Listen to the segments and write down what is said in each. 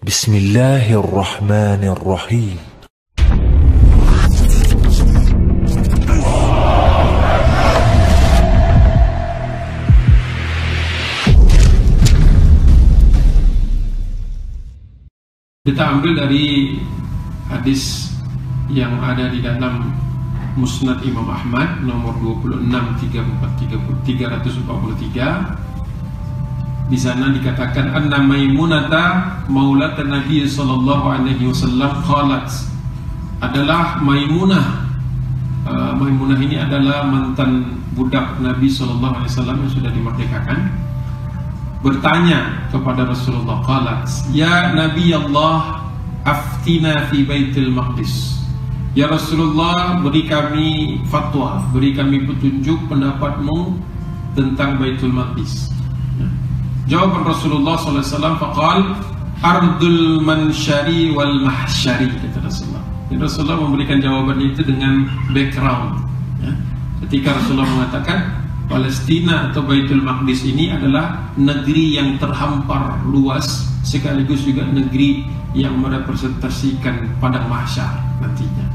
Bismillahirrahmanirrahim. Kita ambil dari hadis yang ada di dalam Musnad Imam Ahmad nomor 26-343. Di sana dikatakan anna Maimunata maulat Nabi sallallahu alaihi wasallam qalat, adalah Maimunah. Maimunah ini adalah mantan budak Nabi sallallahu alaihi wasallam yang sudah dimerdekakan, bertanya kepada Rasulullah, qalat ya Nabi Allah aftina fi Baitul Maqdis. Ya Rasulullah, beri kami fatwa, beri kami petunjuk pendapatmu tentang Baitul Maqdis. Jawaban Rasulullah SAW, faqal ardul mansyari wal mahsyari, kata Rasulullah. Dan Rasulullah memberikan jawaban itu dengan background, ya. Ketika Rasulullah mengatakan Palestina atau Baitul Maqdis ini adalah negeri yang terhampar luas, sekaligus juga negeri yang merepresentasikan padang mahsyar nantinya.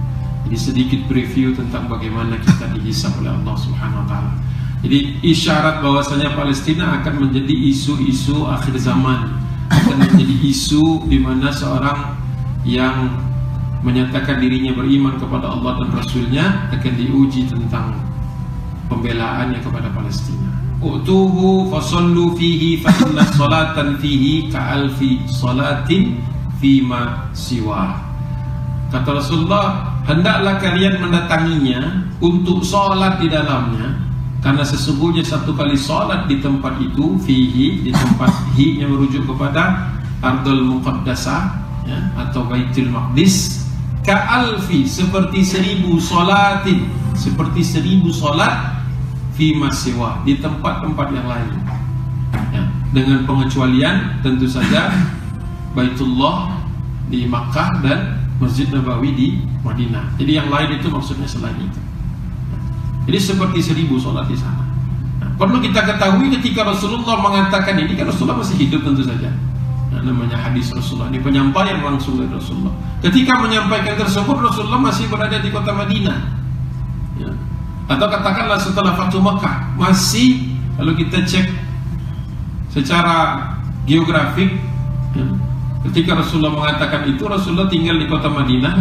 Jadi sedikit review tentang bagaimana kita dihisab oleh Allah Subhanahu wa taala. Jadi isyarat bahwasanya Palestina akan menjadi isu-isu akhir zaman, akan menjadi isu di mana seorang yang menyatakan dirinya beriman kepada Allah dan Rasulnya akan diuji tentang pembelaannya kepada Palestina. Utuhu fasallu fihi fa inna salatan fihi ka'alfi salatin fima siwa. Kata Rasulullah, hendaklah kalian mendatanginya untuk salat di dalamnya, karena sesungguhnya satu kali salat di tempat itu, fihi, di tempat hi yang merujuk kepada Ardul Muqaddasah, ya, atau Baitul Maqdis, ka'alfi, seperti 1000 salatin, seperti 1000 salat fi masiwa, di tempat-tempat yang lain, ya, dengan pengecualian tentu saja Baitullah di Makkah dan Masjid Nabawi di Madinah. Jadi yang lain itu maksudnya selain itu. Jadi seperti 1000 sholat di sana. Nah, perlu kita ketahui ketika Rasulullah mengatakan ini, kan Rasulullah masih hidup tentu saja. Nah, namanya hadis Rasulullah, ini penyampaian langsung dari Rasulullah. Ketika menyampaikan tersebut, Rasulullah masih berada di kota Madinah, ya. Atau katakanlah setelah Fathu Makkah, masih, kalau kita cek secara geografik, ya, ketika Rasulullah mengatakan itu, Rasulullah tinggal di kota Madinah.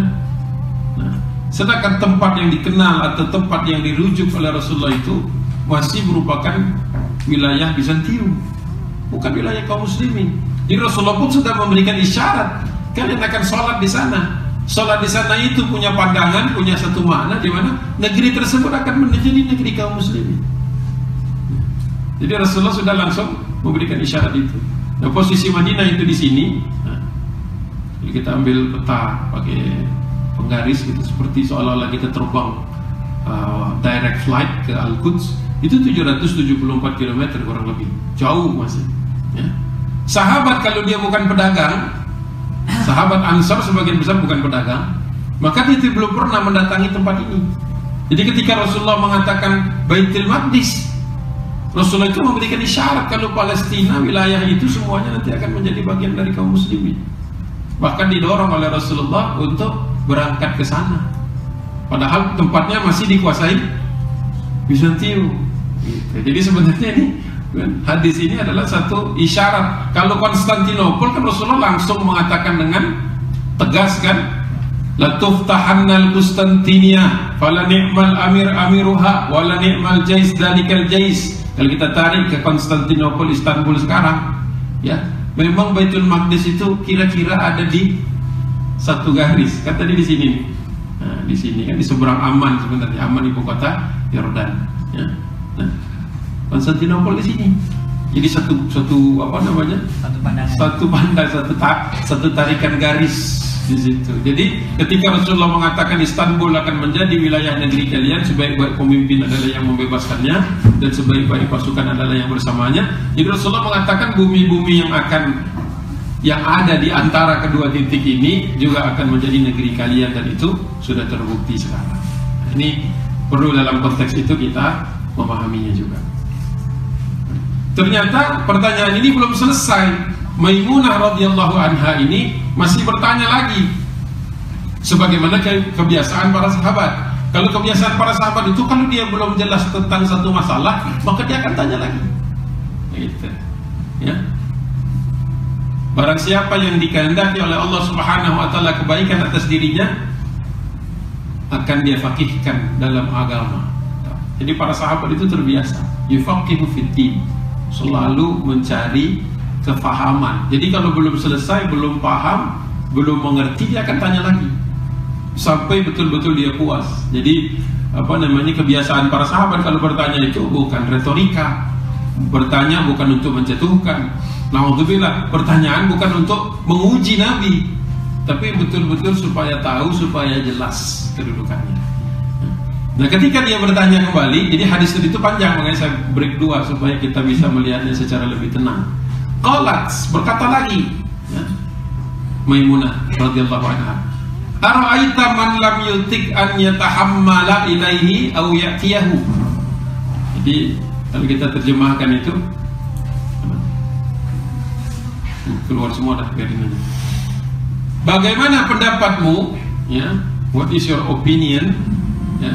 Nah, sedangkan tempat yang dikenal atau tempat yang dirujuk oleh Rasulullah itu masih merupakan wilayah Bizantium, bukan wilayah kaum muslimin. Jadi Rasulullah pun sudah memberikan isyarat, kalian akan sholat di sana. Sholat di sana itu punya pandangan, punya satu makna, di mana negeri tersebut akan menjadi negeri kaum muslimin. Jadi Rasulullah sudah langsung memberikan isyarat itu. Nah, posisi Madinah itu di sini. Nah, jadi kita ambil peta pakai penggaris gitu, seperti seolah-olah kita terbang direct flight ke Al-Quds. Itu 774 km kurang lebih, jauh masih, ya. Sahabat kalau dia bukan pedagang, sahabat Ansar sebagian besar bukan pedagang, maka dia belum pernah mendatangi tempat ini. Jadi ketika Rasulullah mengatakan Baitul Maqdis, Rasulullah itu memberikan isyarat kalau Palestina, wilayah itu semuanya nanti akan menjadi bagian dari kaum muslimin. Bahkan didorong oleh Rasulullah untuk berangkat ke sana, padahal tempatnya masih dikuasai Bizantium, gitu. Jadi sebenarnya ini hadis ini adalah satu isyarat. Kalau Konstantinopel kan Rasulullah langsung mengatakan dengan tegas kan, la tuftahannal Konstantinia fala ni'mal amir amiruha wala ni'mal jais dalikal jais. Kalau kita tarik ke Konstantinopel, Istanbul sekarang, ya, memang Baitul Maqdis itu kira-kira ada di satu garis, kan tadi di sini. Nah, di sini kan di seberang Amman, sebenarnya Amman ibu kota Yordan, ya. Nah, Konstantinopel di sini. Jadi satu apa namanya? Satu tarikan garis di situ. Jadi ketika Rasulullah mengatakan Istanbul akan menjadi wilayah negeri kalian, sebaik-baik pemimpin adalah yang membebaskannya dan sebaik-baik pasukan adalah yang bersamanya. Jadi Rasulullah mengatakan bumi-bumi yang ada di antara kedua titik ini juga akan menjadi negeri kalian, dan itu sudah terbukti sekarang. Ini perlu dalam konteks itu kita memahaminya juga. Ternyata pertanyaan ini belum selesai. Maimunah radhiyallahu anha ini masih bertanya lagi, sebagaimana kebiasaan para sahabat. Kalau kebiasaan para sahabat itu, kalau dia belum jelas tentang satu masalah, maka dia akan tanya lagi. Gitu. Ya. Barang siapa yang dikehendaki oleh Allah Subhanahu wa taala kebaikan atas dirinya, akan dia faqihkan dalam agama. Jadi para sahabat itu terbiasa yufaqihu fiddin, selalu mencari kefahaman. Jadi kalau belum selesai, belum paham, belum mengerti, dia akan tanya lagi sampai betul-betul dia puas. Jadi kebiasaan para sahabat kalau bertanya itu bukan retorika, bertanya bukan untuk menjatuhkan. Naudzubillah, pertanyaan bukan untuk menguji Nabi, tapi betul-betul supaya tahu, supaya jelas kedudukannya. Nah, ketika dia bertanya kembali, jadi hadis itu panjang, makanya saya break dua supaya kita bisa melihatnya secara lebih tenang. Qalat, berkata lagi, ya, Maimunah radhiyallahu anha, ara'aita man lam yutik an yatahammala ilaihi aw ya'tiyahu. Jadi kalau kita terjemahkan itu, keluar semua dah, biarin aja. Bagaimana pendapatmu, ya, what is your opinion, ya,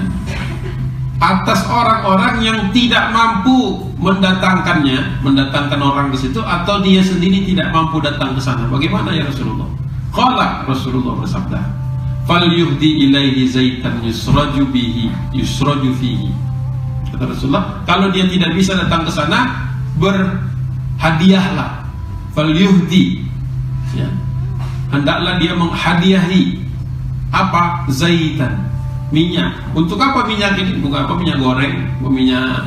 atas orang-orang yang tidak mampu mendatangkan orang ke situ, atau dia sendiri tidak mampu datang ke sana? Bagaimana ya Rasulullah? Qala, Rasulullah bersabda, fal yuhdi ilaihi zaitan yusraju fihi. Kata Rasulullah, kalau dia tidak bisa datang ke sana, berhadiahlah. Fal yuhdi, ya, hendaklah dia menghadiahi apa? Zaitan, minyak. Untuk apa minyak ini? Bukan apa minyak goreng, minyak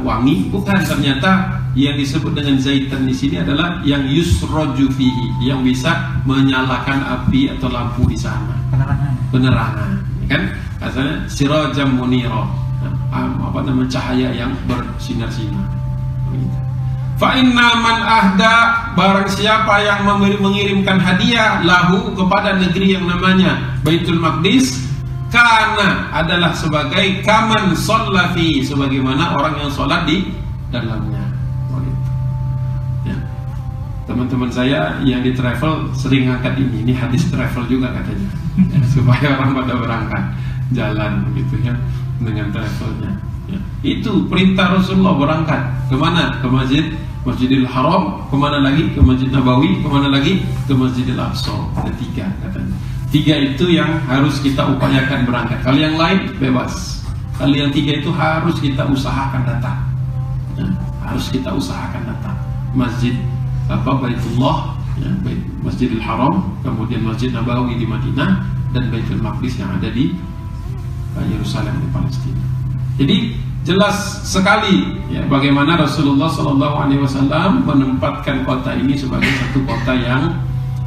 wangi, bukan. Ternyata yang disebut dengan zaitan di sini adalah yang yusraju fihi, yang bisa menyalakan api atau lampu di sana. Penerangan, kan? Asalnya sirajam munira, cahaya yang bersinar-sinar. Fa inna man ahda, barang siapa yang mengirimkan hadiah lahu kepada negeri yang namanya Baitul Maqdis, karena adalah sebagai kaman shollafi, sebagaimana orang yang sholat di dalamnya. Ya. Teman-teman saya yang di travel sering angkat ini hadis travel juga katanya, ya, supaya orang pada berangkat jalan begitu ya dengan travelnya. Ya. Itu perintah Rasulullah, berangkat kemana? Ke Masjidil Haram, kemana lagi? Ke Masjid Nabawi, kemana lagi? Ke Masjidil Aqsa. Ada 3 katanya. 3 itu yang harus kita upayakan berangkat. Kalau yang lain bebas. Kalau yang 3 itu harus kita usahakan datang. Ya, harus kita usahakan datang. Masjid Baitullah, ya, Masjidil Haram, kemudian Masjid Nabawi di Madinah, dan Baitul Maqdis yang ada di Yerusalem di Palestina. Jadi jelas sekali ya, bagaimana Rasulullah SAW menempatkan kota ini sebagai satu kota yang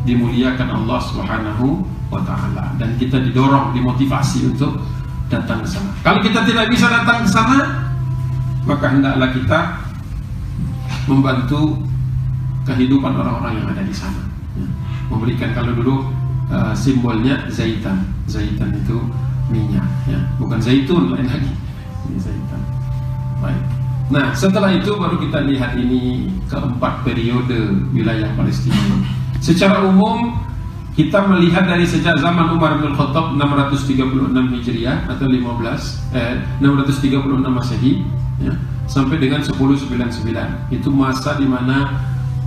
dimuliakan Allah Subhanahu wa ta'ala, dan kita didorong, dimotivasi untuk datang ke sana. Kalau kita tidak bisa datang ke sana, maka hendaklah kita membantu kehidupan orang-orang yang ada di sana, ya. Memberikan, kalau dulu simbolnya zaitan itu minyak, ya, bukan zaitun, lain lagi. Ini zaitan. Baik. Nah, setelah itu baru kita lihat ini keempat periode wilayah Palestina. Secara umum kita melihat dari sejak zaman Umar bin Khattab 636 Hijriah atau 636 Masehi, ya, sampai dengan 1099. Itu masa di mana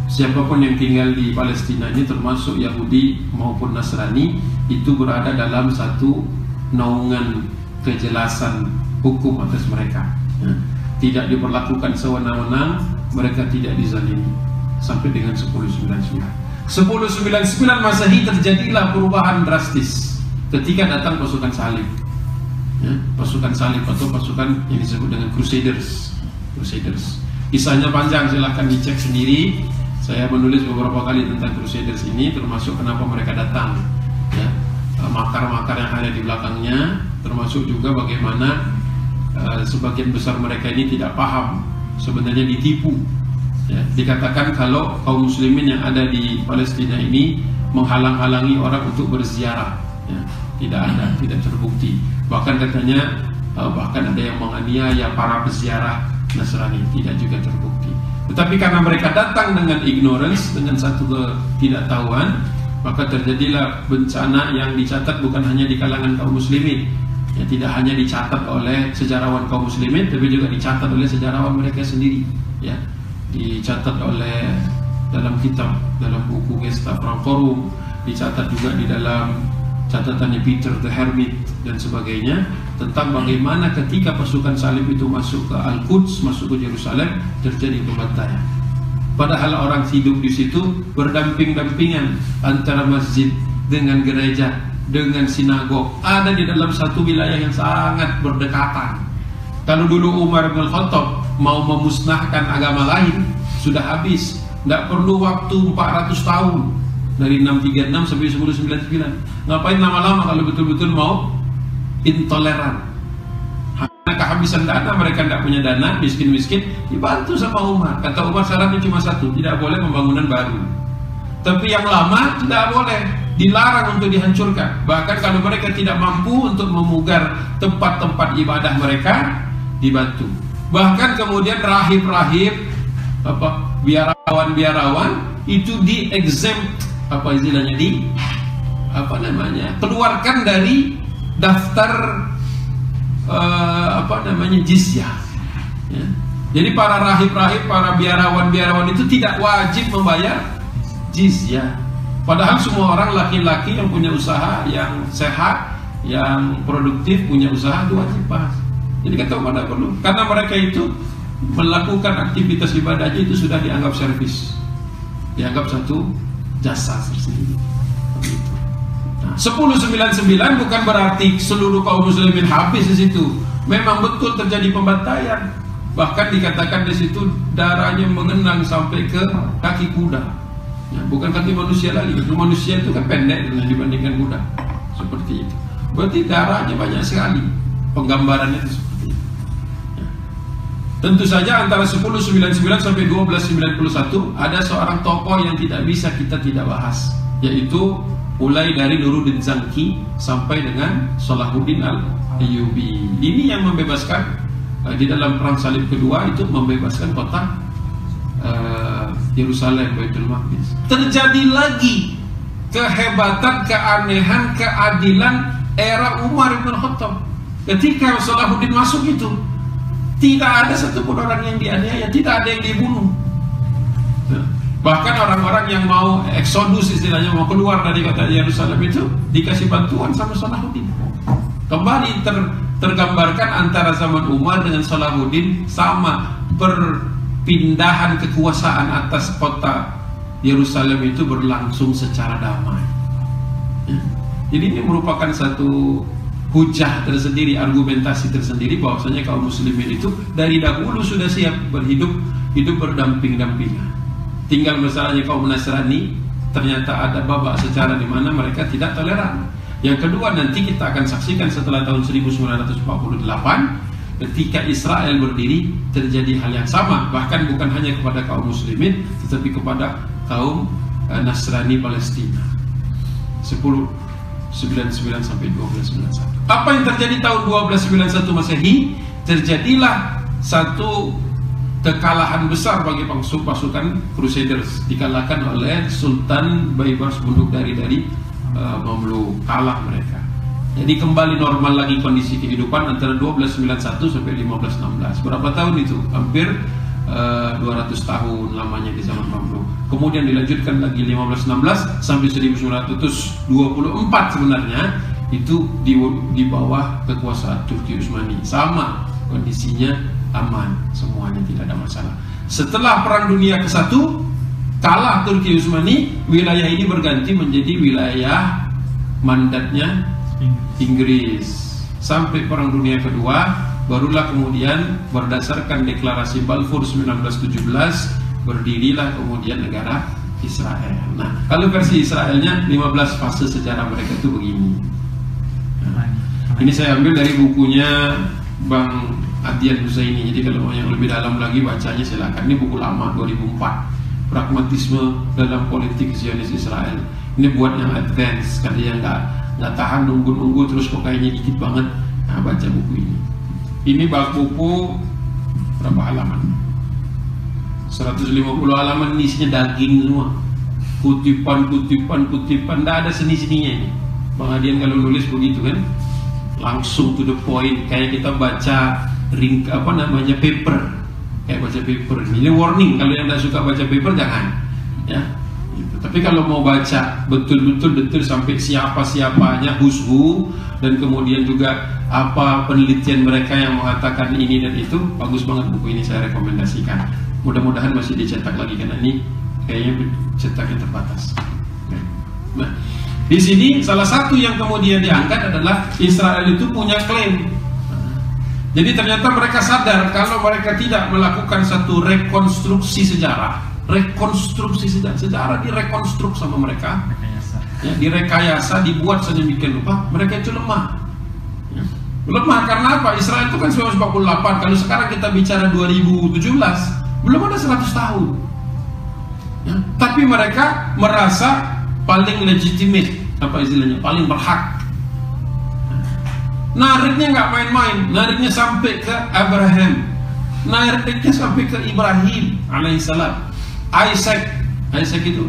siapapun yang tinggal di Palestina ini, termasuk Yahudi maupun Nasrani, itu berada dalam satu naungan kejelasan hukum atas mereka, ya. Tidak diperlakukan sewenang-wenang, mereka tidak dizalimi sampai dengan 1099. 1099 Masehi terjadilah perubahan drastis ketika datang pasukan salib, ya, pasukan salib atau pasukan yang disebut dengan Crusaders. Kisahnya panjang, silahkan dicek sendiri. Saya menulis beberapa kali tentang Crusaders ini, termasuk kenapa mereka datang, ya, makar-makar yang ada di belakangnya, termasuk juga bagaimana sebagian besar mereka ini tidak paham, sebenarnya ditipu, ya. Dikatakan kalau kaum muslimin yang ada di Palestina ini menghalang-halangi orang untuk berziarah, ya. Tidak terbukti. Bahkan katanya bahkan ada yang menganiaya para peziarah Nasrani, tidak juga terbukti. Tetapi karena mereka datang dengan ignorance, dengan satu ketidaktahuan, maka terjadilah bencana yang dicatat bukan hanya di kalangan kaum muslimin, ya, tidak hanya dicatat oleh sejarawan kaum muslimin, tapi juga dicatat oleh sejarawan mereka sendiri, ya, dicatat oleh dalam kitab, dalam buku Gesta Francorum, dicatat juga di dalam catatannya Peter the Hermit dan sebagainya, tentang bagaimana ketika pasukan salib itu masuk ke Al-Quds, masuk ke Yerusalem, terjadi pembantaian. Padahal orang hidup di situ berdamping-dampingan antara masjid dengan gereja, dengan sinagog, ada di dalam satu wilayah yang sangat berdekatan. Kalau dulu Umar bin Khattab mau memusnahkan agama lain, sudah habis, tidak perlu waktu 400 tahun, dari 636 sampai 1099. Ngapain lama-lama kalau betul-betul mau intoleran? Hanya kehabisan dana, mereka tidak punya dana, miskin-miskin, dibantu sama Umar. Kata Umar, syaratnya cuma satu, tidak boleh pembangunan baru. Tapi yang lama tidak boleh, dilarang untuk dihancurkan. Bahkan kalau mereka tidak mampu untuk memugar tempat-tempat ibadah mereka, dibantu. Bahkan kemudian rahib-rahib, biarawan-biarawan itu di-exempt, keluarkan dari daftar jizyah, ya. Jadi para rahib-rahib, para biarawan-biarawan itu tidak wajib membayar jizyah. Padahal semua orang laki-laki yang punya usaha, yang sehat, yang produktif, punya usaha itu wajib pas. Jadi kata pada perlu, karena mereka itu melakukan aktivitas ibadahnya itu sudah dianggap servis, dianggap satu jasa tersendiri. Nah, 1099 bukan berarti seluruh kaum muslimin habis di situ. Memang betul terjadi pembantaian. Bahkan dikatakan di situ darahnya mengenang sampai ke kaki kuda. Ya, bukan kaki manusia lagi. Manusia itu kan pendek dibandingkan kuda. Seperti itu. Berarti darahnya banyak sekali. Penggambarannya itu seperti itu. Ya. Tentu saja antara 1099 sampai 1291 ada seorang tokoh yang tidak bisa kita tidak bahas, yaitu mulai dari Nuruddin Zanki sampai dengan Salahuddin Al-Ayyubi. Ini yang membebaskan di dalam perang salib kedua, itu membebaskan kota Yerusalem, Baitul Maqdis. Terjadi lagi kehebatan, keanehan, keadilan era Umar bin Khattab. Ketika Salahuddin masuk itu, tidak ada satupun orang yang dianiaya, tidak ada yang dibunuh. Bahkan orang-orang yang mau eksodus, istilahnya mau keluar dari kota Yerusalem itu dikasih bantuan sama Salahuddin. Kembali tergambarkan antara zaman Umar dengan Salahuddin sama, perpindahan kekuasaan atas kota Yerusalem itu berlangsung secara damai. Jadi ini merupakan satu hujah tersendiri, argumentasi tersendiri bahwasanya kaum muslimin itu dari dahulu sudah siap hidup berdamping-dampingan. Tinggal masalahnya kaum Nasrani ternyata ada babak secara di mana mereka tidak toleran. Yang kedua, nanti kita akan saksikan setelah tahun 1948 ketika Israel berdiri, terjadi hal yang sama, bahkan bukan hanya kepada kaum muslimin tetapi kepada kaum Nasrani Palestina. 1099 sampai 1291. Apa yang terjadi tahun 1291 Masehi? Terjadilah satu kekalahan besar bagi pasukan Crusaders, dikalahkan oleh Sultan Baybars Bunduk dari Mamluk, kalah mereka. Jadi kembali normal lagi kondisi kehidupan antara 1291 sampai 1516. Berapa tahun itu? Hampir 200 tahun lamanya di zaman Mamluk. Kemudian dilanjutkan lagi 1516 sampai 1924 sebenarnya itu di bawah kekuasaan Turki Utsmani. Sama kondisinya, aman, semuanya tidak ada masalah. Setelah Perang Dunia ke-1 kalah Turki Utsmani, wilayah ini berganti menjadi wilayah mandatnya Inggris. Sampai Perang Dunia Kedua barulah kemudian berdasarkan deklarasi Balfour 1917 berdirilah kemudian negara Israel. Nah, kalau versi Israelnya 15 fase sejarah mereka itu begini. Nah, ini saya ambil dari bukunya Bang Adian Husaini. Jadi kalau mau yang lebih dalam lagi bacanya silakan. Ini buku lama 2004. Pragmatisme dalam politik Zionis Israel. Ini buat yang advance, kalau yang nggak tahan nunggu terus kok kayaknya dikit banget. Nah, baca buku ini. Ini bak buku berapa halaman? 150 halaman ini isinya daging semua, kutipan, tidak ada seni-seninya ini. Bang Adian kalau nulis begitu kan, langsung to the point, kayak kita baca paper, kayak baca paper. Ini warning, kalau yang tidak suka baca paper jangan, ya. Tapi kalau mau baca betul-betul detail sampai siapa-siapanya, who, dan kemudian juga apa penelitian mereka yang mengatakan ini dan itu, bagus banget buku ini, saya rekomendasikan. Mudah-mudahan masih dicetak lagi karena ini kayaknya cetaknya terbatas. Nah, di sini salah satu yang kemudian diangkat adalah Israel itu punya klaim. Jadi ternyata mereka sadar kalau mereka tidak melakukan satu rekonstruksi sejarah. Sejarah direkonstruk sama mereka, ya, direkayasa, dibuat sedemikian rupa, mereka itu lemah. Ya. Lemah karena apa? Israel itu kan 1948. Kalau sekarang kita bicara 2017, belum ada 100 tahun. Ya. Tapi mereka merasa paling legitimate, apa istilahnya, paling berhak. Nariknya nggak main-main, nariknya sampai ke Abraham, nariknya sampai ke Ibrahim alaihissalam. Isaac itu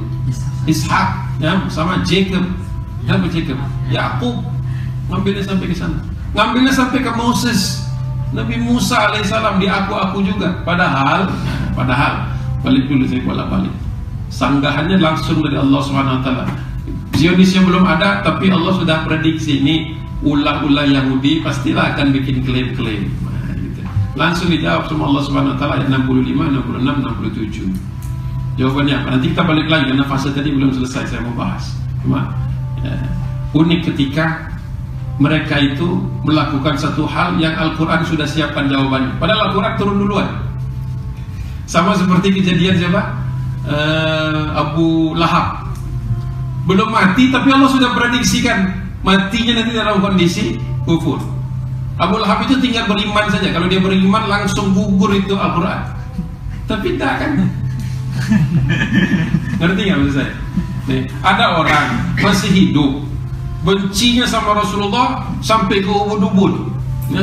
Ishak, ya, sama Jacob, Yakub, ngambilnya sampai ke sana, ngambilnya sampai ke Moses, Nabi Musa alaihissalam, diaku-aku juga. Padahal balik dulu, saya bolak-balik. Sanggahannya langsung dari Allah SWT. Zionisnya belum ada, tapi Allah sudah prediksi ini ulah-ulah Yahudi pastilah akan bikin klaim-klaim. Nah, gitu. Langsung dijawab sama Allah SWT ayat 65, 66, 67. Jawabannya apa? Nanti kita balik lagi karena fase tadi belum selesai, saya mau bahas. Cuma unik ketika mereka itu melakukan satu hal yang Al-Quran sudah siapkan jawabannya. Padahal Al-Quran turun duluan. Sama seperti kejadian siapa? Abu Lahab. Belum mati tapi Allah sudah prediksikan matinya nanti dalam kondisi kufur. Abu Lahab itu tinggal beriman saja. Kalau dia beriman langsung gugur itu Al-Quran. Tapi tidak kan? Ngerti nggak maksud saya? Nih, ada orang masih hidup, bencinya sama Rasulullah sampai ke ubun-ubun, ya?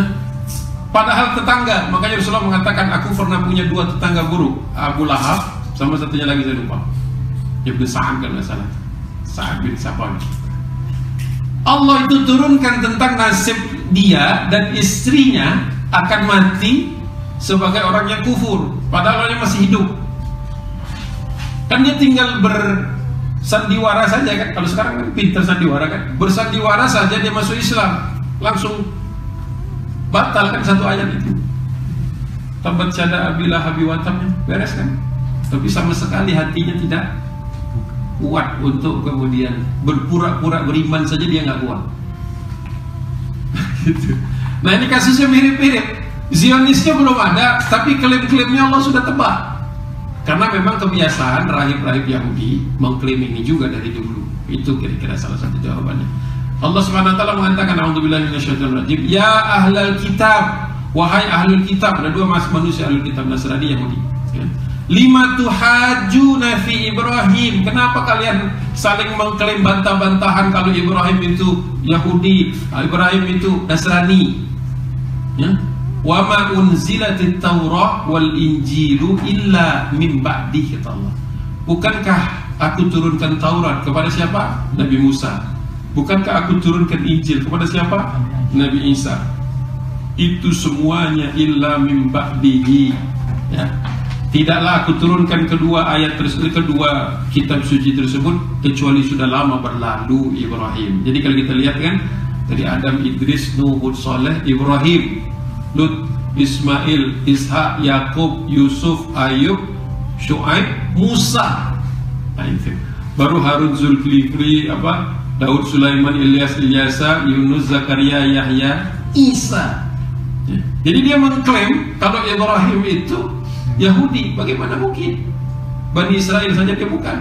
Padahal tetangga. Makanya Rasulullah mengatakan, aku pernah punya 2 tetangga buruk, Abu Lahab sama satunya lagi saya lupa, Ibn Sa'ad kalau nggak salah, Sa'ad bin siapa? Allah itu turunkan tentang nasib dia dan istrinya akan mati sebagai orang yang kufur, padahal orangnya masih hidup. Kan dia tinggal bersandiwara saja kan. Kalau sekarang kan pintar sandiwara kan. Bersandiwara saja dia masuk Islam, langsung batal kan satu ayat itu. Tabat syada abilah habi watamnya, beres kan. Tapi sama sekali hatinya tidak kuat untuk kemudian berpura-pura beriman saja dia nggak kuat. Gitu. Nah ini kasusnya mirip-mirip. Zionisnya belum ada, tapi klaim-klaimnya Allah sudah tebak. Karena memang kebiasaan rahib-rahib Yahudi mengklaim ini juga dari dulu. Itu kira-kira salah satu jawabannya. Allah SWT mengatakan, a'udzubillahi minasyaitonirrajim, ya ahlal kitab, wahai ahlul kitab. Ada 2 manusia ahlul kitab, Nasrani, Yahudi. Ya. Lima tuhajuna fi Ibrahim. Kenapa kalian saling mengklaim bantah-bantahan kalau Ibrahim itu Yahudi, Ibrahim itu Nasrani? Ya. Wa ma unzilatit Taurah wal Injilu illa min ba'di, kata Allah. Bukankah aku turunkan Taurat kepada siapa? Nabi Musa. Bukankah aku turunkan Injil kepada siapa? Nabi Isa. Itu semuanya illa min ba'dihi, ya. Tidaklah aku turunkan kedua ayat tersebut, kedua kitab suci tersebut kecuali sudah lama berlalu Ibrahim. Jadi kalau kita lihat kan dari Adam, Idris, Nuh, Hud, Saleh, Ibrahim, Lut, Ismail, Ishak, Yakub, Yusuf, Ayub, Syuaib, Musa. Nah, itu. Baru Harun, Zulkifli, Daud, Sulaiman, Ilyas, Ilyasa, Yunus, Zakaria, Yahya, Isa. Ya. Jadi dia mengklaim kalau Ibrahim itu Yahudi. Bagaimana mungkin? Bani Israel saja dia bukan.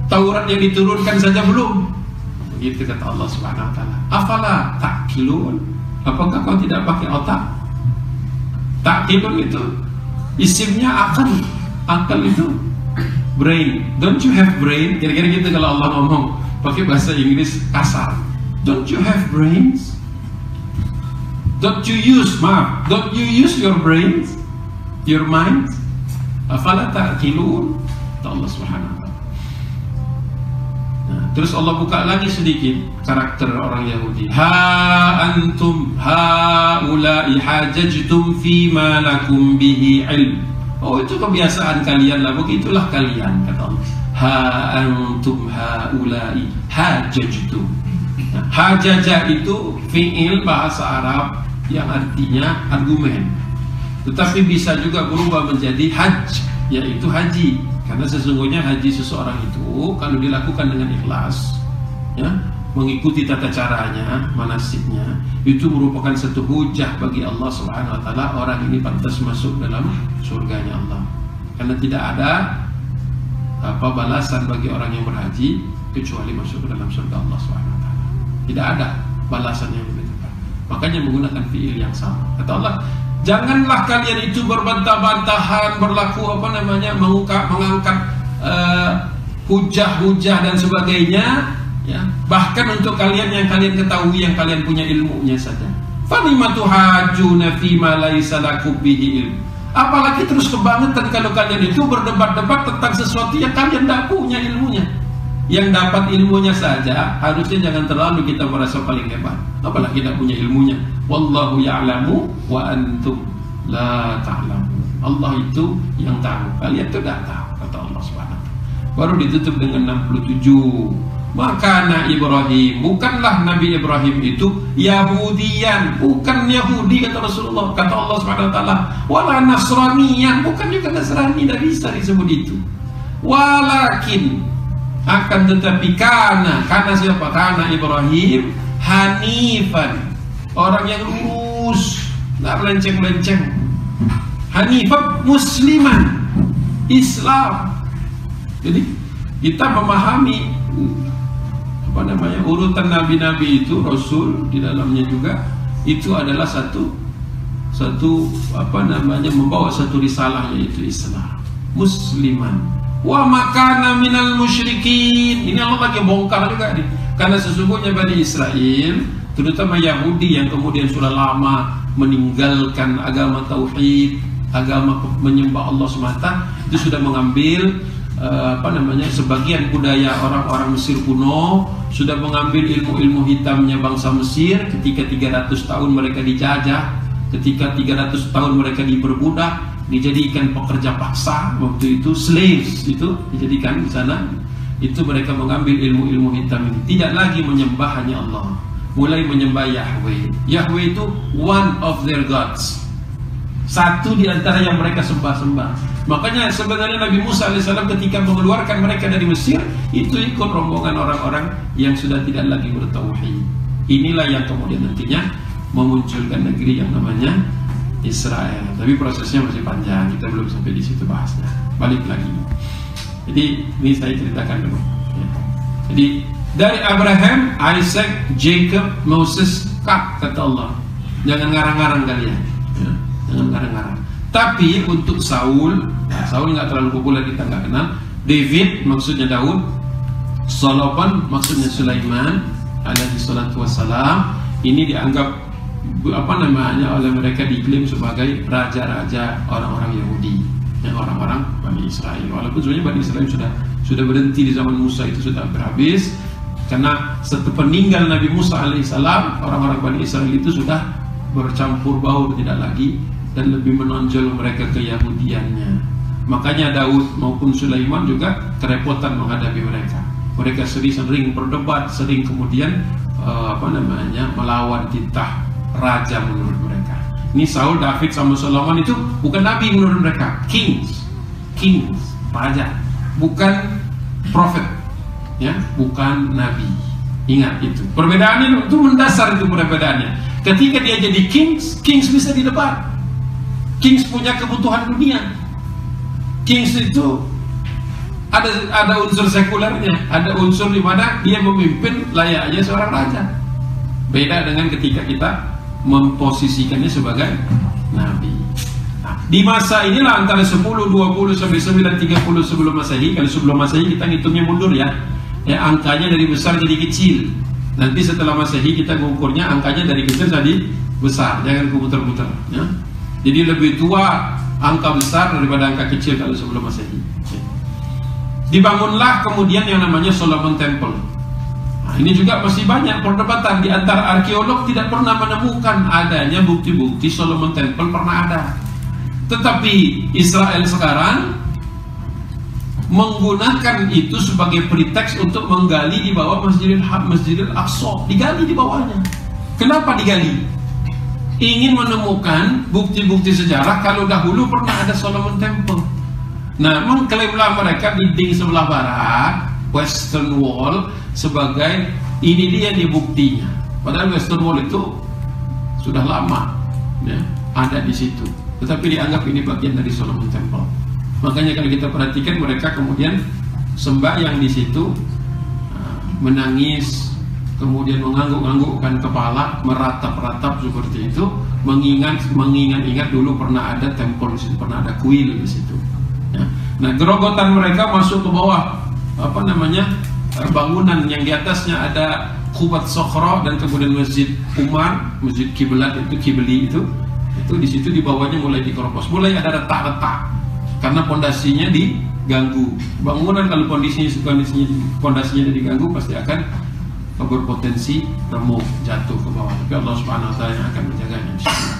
Taurat yang diturunkan saja belum. Begitu kata Allah Subhanahu wa taala. Afala ta'qilun? Apakah kau tidak pakai otak? Ta'qilun itu isimnya akal. Akal itu brain. Don't you have brain? Kira-kira gitu kalau Allah ngomong pakai bahasa Inggris kasar. Don't you have brains? Don't you use your brains? Your mind? Afala ta'qilun? Kata Allah Subhanahu wa taala. Nah, terus Allah buka lagi sedikit karakter orang Yahudi. Ha antum haula'i hajajtum fima lakum bihi ilm. Oh, itu kebiasaan kalian lah, begitulah kalian, kata Allah. Ha antum haula'i hajajtum. Nah, hajaja itu fi'il bahasa Arab yang artinya argumen, tetapi bisa juga berubah menjadi haj, yaitu haji. Karena sesungguhnya haji seseorang itu kalau dilakukan dengan ikhlas, ya, mengikuti tata caranya, manasiknya, itu merupakan satu hujah bagi Allah Subhanahu wa taala, orang ini pantas masuk dalam surganya Allah. Karena tidak ada balasan bagi orang yang berhaji kecuali masuk ke dalam surga Allah Subhanahu wa taala. Tidak ada balasan yang lebih tepat. Makanya menggunakan fiil yang sama. Kata Allah, janganlah kalian itu berbantah-bantahan, berlaku mengangkat hujah-hujah dan sebagainya, ya. Bahkan untuk kalian yang kalian ketahui, yang kalian punya ilmunya saja. Falima tuhajuna fima laisa lakum bihi ilm. Apalagi terus kebangetan kalau kalian itu berdebat-debat tentang sesuatu yang kalian tidak punya ilmunya. Yang dapat ilmunya saja harusnya jangan terlalu kita merasa paling hebat, apalagi tidak punya ilmunya. Wallahu ya'lamu wa antum la ta'lamu. Allah itu yang tahu, kalian itu tidak tahu, kata Allah Subhanahu. Baru ditutup dengan 67. Maka Ibrahim, bukanlah Nabi Ibrahim itu Yahudian, bukan Yahudi kata Rasulullah, kata Allah Subhanahu wa taala, wala Nasraniyan, bukan juga Nasrani, tidak bisa disebut itu. Walakin, akan tetapi karena siapa? Karena Ibrahim hanifan, orang yang lurus, tidak melenceng-melenceng. Hanifan musliman, Islam. Jadi kita memahami urutan nabi-nabi itu, rasul di dalamnya juga itu adalah satu membawa satu risalah, yaitu Islam. Musliman wa makana minal musyrikin. Ini Allah lagi bongkar juga nih. Karena sesungguhnya Bani Israel, terutama Yahudi yang kemudian sudah lama meninggalkan agama tauhid, agama menyembah Allah semata, itu sudah mengambil sebagian budaya orang-orang Mesir kuno, sudah mengambil ilmu-ilmu hitamnya bangsa Mesir ketika 300 tahun mereka dijajah, ketika 300 tahun mereka diperbudak, dijadikan pekerja paksa, waktu itu slaves itu dijadikan di sana. Itu mereka mengambil ilmu-ilmu hitam ini, tidak lagi menyembah hanya Allah, mulai menyembah Yahweh. Yahweh itu one of their gods, satu di antara yang mereka sembah-sembah. Makanya sebenarnya Nabi Musa alaihissalam ketika mengeluarkan mereka dari Mesir, itu ikut rombongan orang-orang yang sudah tidak lagi bertauhid. Inilah yang kemudian nantinya memunculkan negeri yang namanya Israel. Tapi prosesnya masih panjang, kita belum sampai di situ bahasnya. Balik lagi. Jadi ini saya ceritakan dulu. Jadi dari Abraham, Isaac, Jacob, Moses, kata Allah, jangan ngarang-ngarang kalian, ya, jangan ngarang-ngarang. Tapi untuk Saul nggak terlalu populer, kita nggak kenal. David maksudnya Daud, Solomon maksudnya Sulaiman alaihi salatu wassalam. Ini dianggap oleh mereka diklaim sebagai raja-raja orang-orang Yahudi, yang orang-orang Bani Israel. Walaupun sebenarnya Bani Israel sudah berhenti di zaman Musa, itu sudah berhabis. Karena setelah peninggal Nabi Musa alaihissalam, orang-orang Bani Israel itu sudah bercampur baur, tidak lagi, dan lebih menonjol mereka keyahudiannya. Makanya Daud maupun Sulaiman juga kerepotan menghadapi mereka. Mereka sering berdebat, sering kemudian melawan titah raja menurut mereka. Ini Saul, David sama Solomon itu bukan nabi menurut mereka, kings, raja, bukan prophet, ya, bukan nabi. Ingat itu. Perbedaannya itu mendasar, itu perbedaannya. Ketika dia jadi kings bisa didebat. Kings punya kebutuhan dunia. Kings itu ada unsur sekulernya, ada unsur di mana dia memimpin layaknya seorang raja. Beda dengan ketika kita memposisikannya sebagai nabi. Nah, di masa inilah antara 10, 20 sampai 9, 30 sebelum Masehi. Kalau sebelum Masehi kita ngitungnya mundur ya. Angkanya dari besar jadi kecil. Nanti setelah Masehi kita mengukurnya angkanya dari kecil jadi besar. Jangan putar-putar, ya. Jadi lebih tua angka besar daripada angka kecil kalau sebelum Masehi. Dibangunlah kemudian yang namanya Solomon Temple. Nah, ini juga masih banyak perdebatan di antara arkeolog, tidak pernah menemukan adanya bukti-bukti Solomon Temple pernah ada. Tetapi Israel sekarang menggunakan itu sebagai preteks untuk menggali di bawah Masjidil Aqsa, digali di bawahnya. Kenapa digali? Ingin menemukan bukti-bukti sejarah kalau dahulu pernah ada Solomon Temple. Nah, mengklaimlah mereka dinding sebelah barat, Western Wall, sebagai ini dia nih buktinya. Padahal Western Wall itu sudah lama ya, ada di situ. Tetapi dianggap ini bagian dari Solomon Temple. Makanya kalau kita perhatikan mereka kemudian sembahyang di situ, menangis, kemudian mengangguk-anggukkan kepala, meratap-ratap seperti itu, mengingat dulu pernah ada temple di situ, pernah ada kuil di situ. Ya. Nah, gerogotan mereka masuk ke bawah bangunan yang di atasnya ada Qubat Sokhra dan kemudian Masjid Umar, Masjid Kiblat itu Kibli itu di situ di bawahnya mulai dikeropos, mulai ada retak-retak karena pondasinya diganggu. Bangunan kalau pondasinya diganggu pasti akan berpotensi remuk, jatuh ke bawah. Tapi Allah Subhanahu wa taala yang akan menjaganya insyaallah.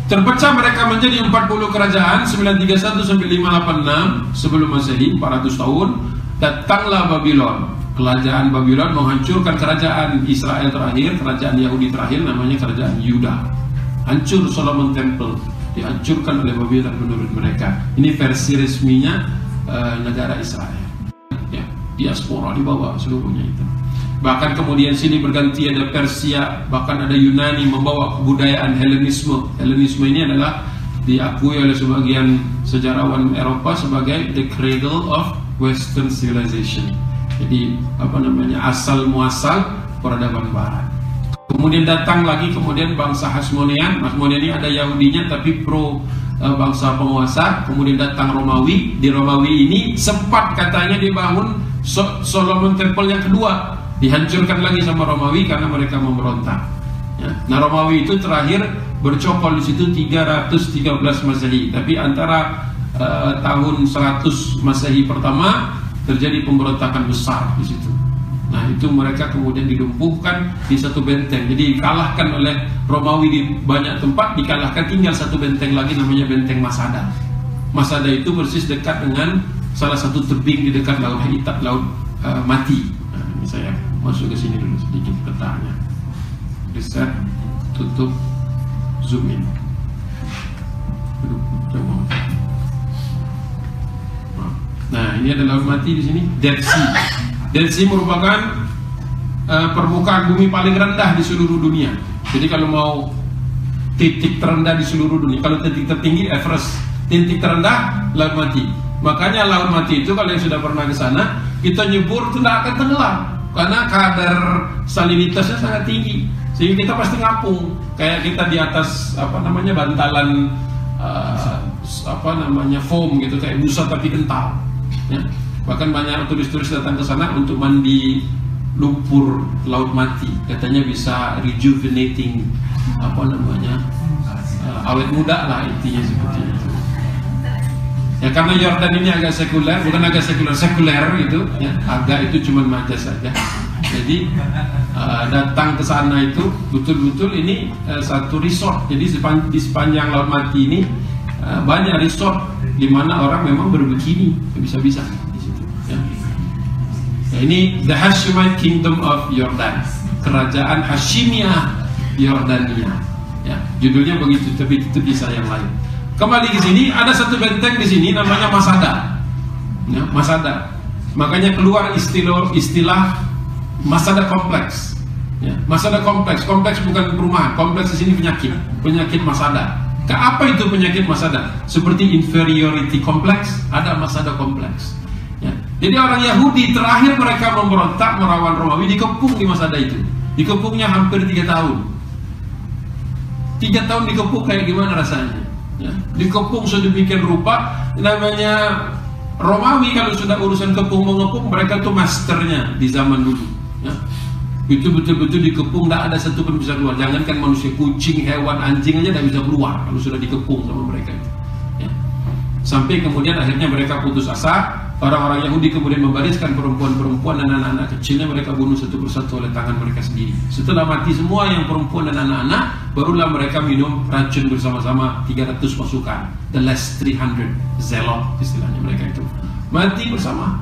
Terpecah mereka menjadi 40 kerajaan 931 sampai 586 sebelum Masehi, 400 tahun. Datanglah Babylon. Kerajaan Babylon menghancurkan kerajaan Israel terakhir, kerajaan Yahudi terakhir, namanya kerajaan Yuda. Hancur Solomon Temple, dihancurkan oleh Babylon menurut mereka. Ini versi resminya negara Israel. Ya, diaspora di bawah seluruhnya itu. Bahkan kemudian sini berganti ada Persia, bahkan ada Yunani membawa kebudayaan Helenisme. Helenisme ini adalah diakui oleh sebagian sejarawan Eropa sebagai the cradle of Western civilization. Jadi asal muasal peradaban Barat. Kemudian datang lagi bangsa Hasmonean. Hasmonean ini ada Yahudinya tapi pro bangsa penguasa. Kemudian datang Romawi. Di Romawi ini sempat katanya dibangun Solomon Temple yang kedua, dihancurkan lagi sama Romawi karena mereka memberontak. Ya. Nah, Romawi itu terakhir bercokol di situ 313 Masehi. Tapi antara tahun 100 Masehi pertama terjadi pemberontakan besar di situ. Nah, itu mereka kemudian dilumpuhkan di satu benteng. Jadi dikalahkan oleh Romawi di banyak tempat, dikalahkan, tinggal satu benteng lagi namanya benteng Masada. Masada itu persis dekat dengan salah satu tebing di dekat Laut Hitam, Laut Mati. Nah, ini saya masuk ke sini dulu sedikit petanya. Reset, tutup, zoom in. Nah, ini ada Laut Mati di sini, Dead Sea. Dead Sea merupakan permukaan bumi paling rendah di seluruh dunia. Jadi kalau mau titik terendah di seluruh dunia, kalau titik tertinggi Everest, titik terendah Laut Mati. Makanya Laut Mati itu kalau yang sudah pernah ke sana, kita nyebur itu tidak akan tenggelam karena kadar salinitasnya sangat tinggi, sehingga kita pasti ngapung. Kayak kita di atas bantalan foam gitu, kayak busa tapi kental. Ya. Bahkan banyak turis-turis datang ke sana untuk mandi lumpur Laut Mati, katanya bisa rejuvenating awet muda lah, intinya seperti itu. Ya, karena Yordan ini agak sekuler, bukan agak sekuler gitu ya, agak itu cuma majas saja. Jadi datang ke sana itu betul-betul ini satu resort. Jadi di sepanjang Laut Mati ini banyak resort di mana orang memang berbikini bisa-bisa di situ. Ya. Nah, ini The Hashemite Kingdom of Jordan, kerajaan Hashimiyah Yordania. Ya, judulnya begitu, tapi itu kisah yang lain. Kembali ke sini, ada satu benteng di sini namanya Masada. Ya, Masada. Makanya keluar istilah Masada kompleks. Ya, Masada kompleks. Kompleks bukan perumahan. Kompleks di sini penyakit Masada. Apa itu penyakit Masada? Seperti inferiority complex, ada Masada kompleks. Ya. Jadi orang Yahudi terakhir mereka memberontak melawan Romawi dikepung di Masada itu. Dikepungnya hampir 3 tahun. 3 tahun dikepung kayak gimana rasanya? Ya. Dikepung sedemikian rupa, namanya Romawi kalau sudah urusan kepung mengepung, mereka tuh masternya di zaman dulu. Ya. Itu betul-betul dikepung, tidak ada satu pun bisa keluar. Jangankan manusia, kucing, hewan, anjing aja tidak bisa keluar kalau sudah dikepung sama mereka itu. Ya. Sampai kemudian akhirnya mereka putus asa. Orang-orang Yahudi kemudian membariskan perempuan-perempuan dan anak-anak kecilnya, mereka bunuh satu persatu oleh tangan mereka sendiri. Setelah mati semua yang perempuan dan anak-anak, barulah mereka minum racun bersama-sama 300 pasukan. The last 300 Zelot istilahnya mereka itu. Mati bersama.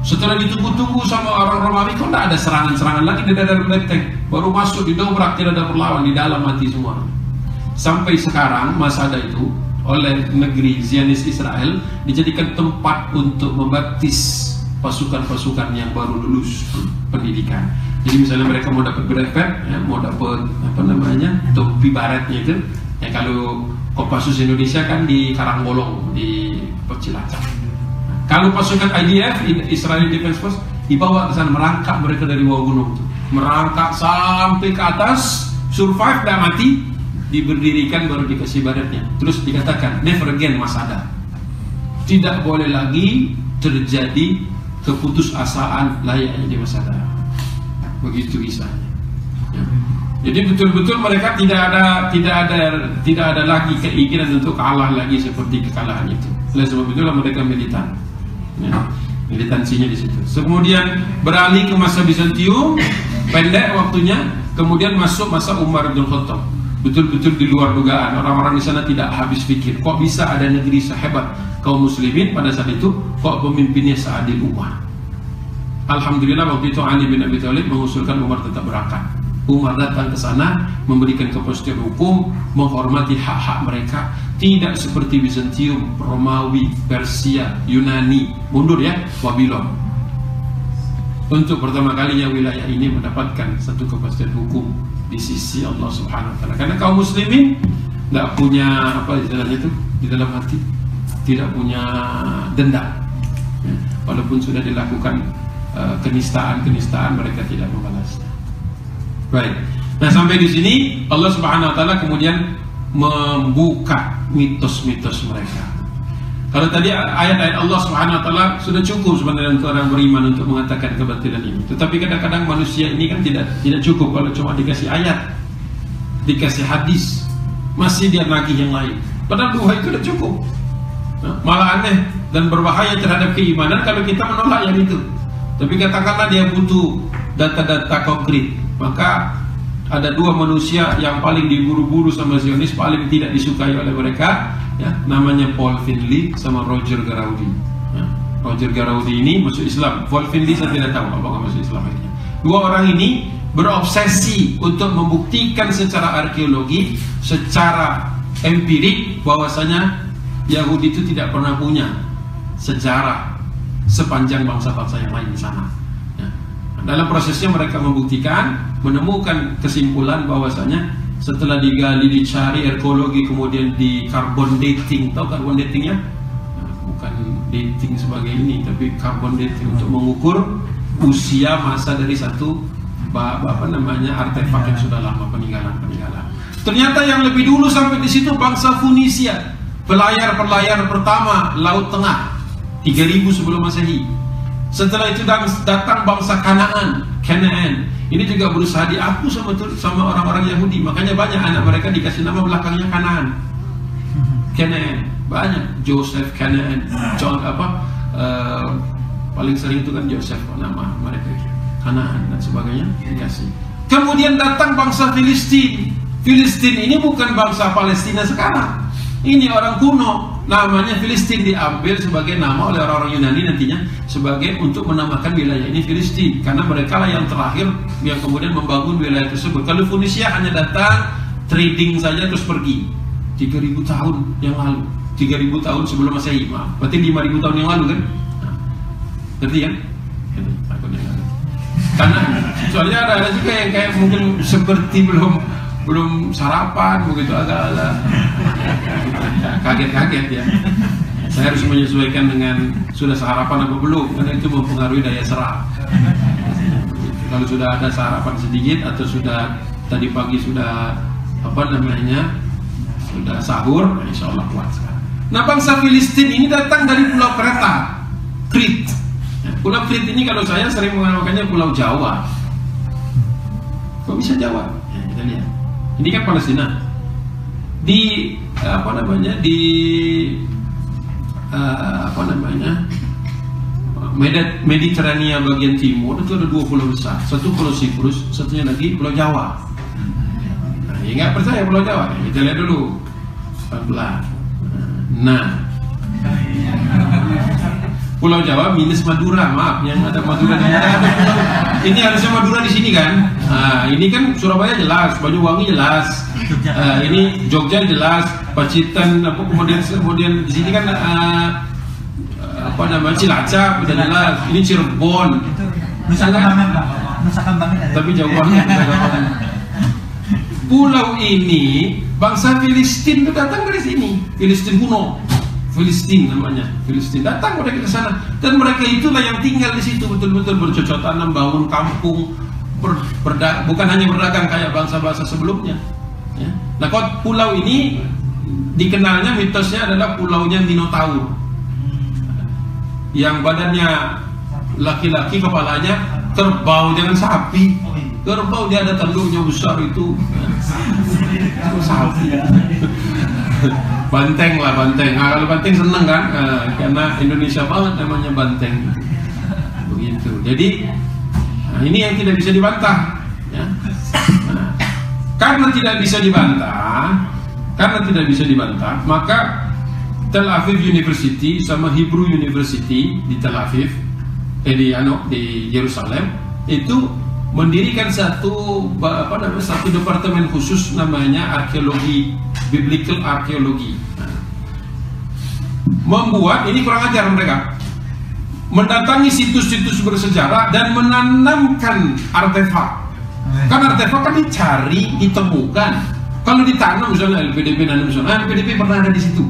Setelah ditunggu-tunggu sama orang Romawi, kok tidak ada serangan-serangan lagi, tidak ada benteng. Baru masuk didobrak, tidak ada perlawan, di dalam mati semua. Sampai sekarang Masada itu oleh negeri Zionis Israel dijadikan tempat untuk membaptis pasukan-pasukan yang baru lulus pendidikan. Jadi misalnya mereka mau dapat brevet, ya, mau dapat topi baretnya itu, ya kalau Kopassus Indonesia kan di Karangbolong di Cilacap. Kalau pasukan IDF, Israel Defense Force, dibawa ke sana, merangkak mereka dari bawah gunung itu, merangkak sampai ke atas, survive dan mati, diberdirikan baru dikasih baretnya. Terus dikatakan never again Masada, tidak boleh lagi terjadi keputusasaan layaknya di Masada. Begitu kisahnya. Ya. Jadi betul-betul mereka tidak ada lagi keinginan untuk kalah lagi seperti kekalahan itu. Oleh sebab itulah mereka militan. Ya, militansinya di situ. Kemudian beralih ke masa Bizantium, pendek waktunya, kemudian masuk masa Umar bin Khattab. Betul-betul di luar dugaan. Orang-orang di sana tidak habis pikir, kok bisa ada negeri sehebat kaum muslimin pada saat itu, kok pemimpinnya seadil Umar. Alhamdulillah waktu itu Ali bin Abi Thalib mengusulkan Umar tetap berangkat. Umar datang ke sana, memberikan kepastian hukum, menghormati hak-hak mereka, tidak seperti Bizantium, Romawi, Persia, Yunani, mundur ya, Babylon. Untuk pertama kalinya wilayah ini mendapatkan satu kepastian hukum di sisi Allah Subhanahu wa taala. Karena kaum muslimin tidak punya apa istilahnya itu di dalam hati, tidak punya dendam. Ya, walaupun sudah dilakukan kenistaan-kenistaan, mereka tidak membalasnya. Baik. Nah, sampai di sini Allah Subhanahu wa taala kemudian membuka mitos-mitos mereka. Kalau tadi ayat-ayat Allah Subhanahu wa taala sudah cukup sebenarnya untuk orang beriman untuk mengatakan kebatilan ini. Tetapi kadang-kadang manusia ini kan tidak cukup kalau cuma dikasih ayat, dikasih hadis, masih dia nagih yang lain. Padahal dua itu sudah cukup. Nah, malah aneh dan berbahaya terhadap keimanan kalau kita menolak yang itu. Tapi katakanlah dia butuh data-data konkret. Maka ada dua manusia yang paling diburu-buru sama Zionis, paling tidak disukai oleh mereka, ya, namanya Paul Finley sama Roger Garaudi. Ya, Roger Garaudi ini masuk Islam. Paul Finley saya tidak tahu apakah masuk Islam akhirnya. Dua orang ini berobsesi untuk membuktikan secara arkeologi, secara empirik bahwasanya Yahudi itu tidak pernah punya sejarah sepanjang bangsa-bangsa yang lain di sana. Dalam prosesnya mereka membuktikan, menemukan kesimpulan bahwasanya setelah digali, dicari arkeologi, kemudian di carbon dating. Tahu carbon datingnya? Nah, bukan dating sebagai ini, tapi carbon dating untuk mengukur usia masa dari satu artefak yang sudah lama, peninggalan-peninggalan. Ternyata yang lebih dulu sampai di situ bangsa Funisia, pelayar pertama Laut Tengah, 3000 sebelum Masehi. Setelah itu datang bangsa Kanaan. Ini juga berusaha diaku sama orang-orang Yahudi. Makanya banyak anak mereka dikasih nama belakangnya Kanaan. Banyak. Joseph Kanaan, John paling sering itu kan Joseph nama mereka. Kanaan dan sebagainya dikasih. Kemudian datang bangsa Filistin. Filistin ini bukan bangsa Palestina sekarang. Ini orang kuno, namanya Filistin, diambil sebagai nama oleh orang-orang Yunani nantinya sebagai untuk menamakan wilayah ini Filistin, karena mereka lah yang terakhir yang kemudian membangun wilayah tersebut. Kalau Funisia hanya datang trading saja terus pergi 3000 tahun yang lalu, 3000 tahun sebelum Masehi, berarti 5000 tahun yang lalu kan? Nah, ngerti kan? Karena soalnya ada juga yang kayak mungkin seperti belum sarapan, begitu agak kaget-kaget ya. Saya harus menyesuaikan dengan sudah sarapan apa belum, karena itu mempengaruhi daya serap. Kalau sudah ada sarapan sedikit atau sudah tadi pagi sudah sudah sahur, insya Allah kuat sekarang. Nah, bangsa Filistin ini datang dari Pulau Kreta, Krit. Pulau Krit ini kalau saya sering menamakannya Pulau Jawa. Kok bisa Jawa? Ya, kita lihat. Ini kan Palestina. Di Mediterania bagian timur itu ada 2 pulau besar. Satu Pulau Siprus, satunya lagi Pulau Jawa. Nah, ya nggak percaya Pulau Jawa? Ya, kita lihat dulu pelan-pelan. Nah, Pulau Jawa minus Madura, maaf, yang ada Madura di ada. Ini harusnya Madura di sini kan? Nah, ini kan Surabaya jelas, Banyuwangi jelas, ini Jogja jelas, Pacitan, kemudian di sini kan Cilacap udah jelas, ini Cirebon. Nusa Kambangan, tapi jauh banget. Pulau ini bangsa Filistin itu datang dari sini, Filistin kuno. Filistin namanya, Filistin datang mereka ke sana dan mereka itulah yang tinggal di situ betul-betul bercocok tanam, bangun kampung, bukan hanya berdagang kayak bangsa-bangsa sebelumnya. Ya. Nah, pulau ini dikenalnya mitosnya adalah pulaunya Minotaur, yang badannya laki-laki, kepalanya kerbau, jangan sapi. Kerbau dia ada tanduknya besar itu, sapi. Banteng lah, banteng. Nah, kalau banteng seneng kan, karena Indonesia banget namanya banteng. Begitu. Jadi ini yang tidak bisa dibantah. Ya. Nah, karena tidak bisa dibantah, maka Tel Aviv University sama Hebrew University di Tel Aviv, di Yerusalem itu mendirikan satu departemen khusus namanya arkeologi, biblical arkeologi. Membuat, ini kurang ajar mereka, mendatangi situs-situs bersejarah dan menanamkan artefak. Kan artefak kan dicari, ditemukan. Kalau ditanam misalnya LPDP nanam misalnya, LPDP pernah ada di situ.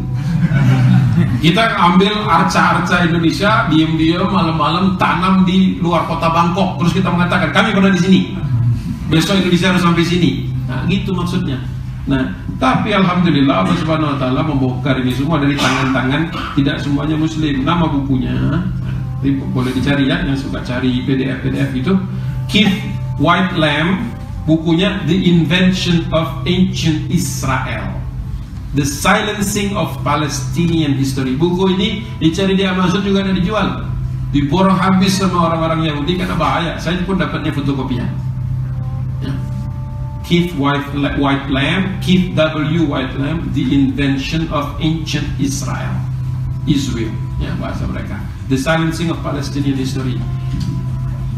Kita ambil arca-arca Indonesia, diam-diam malam-malam tanam di luar kota Bangkok, terus kita mengatakan kami pernah di sini. Besok Indonesia harus sampai sini. Nah, gitu maksudnya. Nah, tapi alhamdulillah Allah Subhanahu wa taala membongkar ini semua dari tangan-tangan tidak semuanya muslim. Nama bukunya boleh dicari ya, yang suka cari PDF itu, Keith Whitelam, bukunya The Invention of Ancient Israel, The Silencing of Palestinian History. Buku ini dicari di Amazon juga ada dijual, diborong habis sama orang-orang Yahudi karena bahaya. Saya pun dapatnya fotokopian ya. Keith Whitelam, Keith W. Whitelam, The Invention of Ancient Israel ya, bahasa mereka, The Silencing of Palestinian History.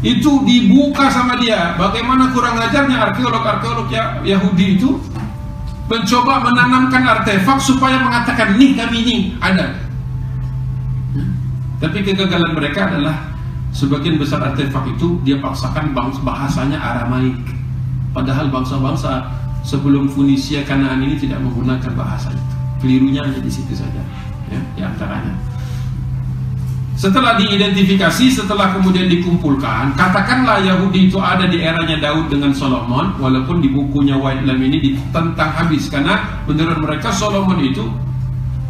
Itu dibuka sama dia, bagaimana kurang ajarnya arkeolog-arkeolog Yahudi itu mencoba menanamkan artefak supaya mengatakan nih kami ini ada. Tapi kegagalan mereka adalah sebagian besar artefak itu dia paksakan bahasanya Aramaik, padahal bangsa-bangsa sebelum Funisia, Kanaan ini tidak menggunakan bahasa itu. Kelirunya hanya di situ saja ya, di antaranya. Setelah diidentifikasi, setelah kemudian dikumpulkan, katakanlah Yahudi itu ada di eranya Daud dengan Solomon, walaupun di bukunya Whitelam ini ditentang habis, karena menurut mereka Solomon itu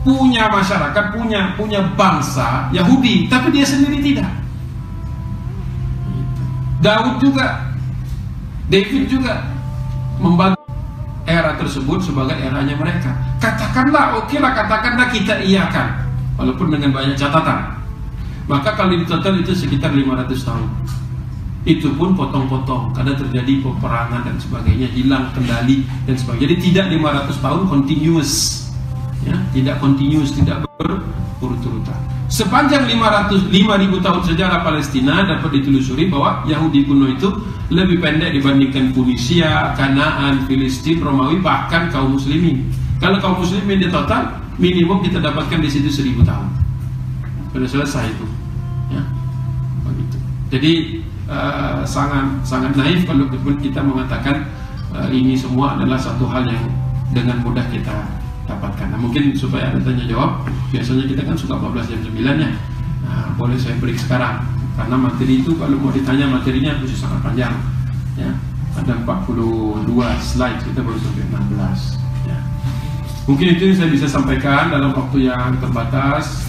punya masyarakat, punya bangsa Yahudi, tapi dia sendiri tidak. Daud David juga membantu era tersebut sebagai eranya mereka. Katakanlah, katakanlah kita iakan, walaupun dengan banyak catatan. Maka kalau ditotal itu sekitar 500 tahun. Itu pun potong-potong karena terjadi peperangan dan sebagainya, hilang kendali dan sebagainya. Jadi tidak 500 tahun continuous ya, tidak continuous, tidak berturut-turutan. Sepanjang 5.000 tahun sejarah Palestina dapat ditelusuri bahwa Yahudi kuno itu lebih pendek dibandingkan Tunisia, Kanaan, Filistin, Romawi, bahkan kaum muslimin. Kalau kaum muslimin di total minimum kita dapatkan di situ 1000 tahun. Sudah selesai itu ya, begitu. Jadi sangat naif kalau kita mengatakan ini semua adalah satu hal yang dengan mudah kita dapatkan. Nah, mungkin supaya ada tanya jawab, biasanya kita kan suka 14:09 ya. Nah, boleh saya break sekarang karena materi itu kalau mau ditanya materinya itu sangat panjang ya. Ada 42 slide, kita baru sampai 16 ya. Mungkin itu yang saya bisa sampaikan dalam waktu yang terbatas.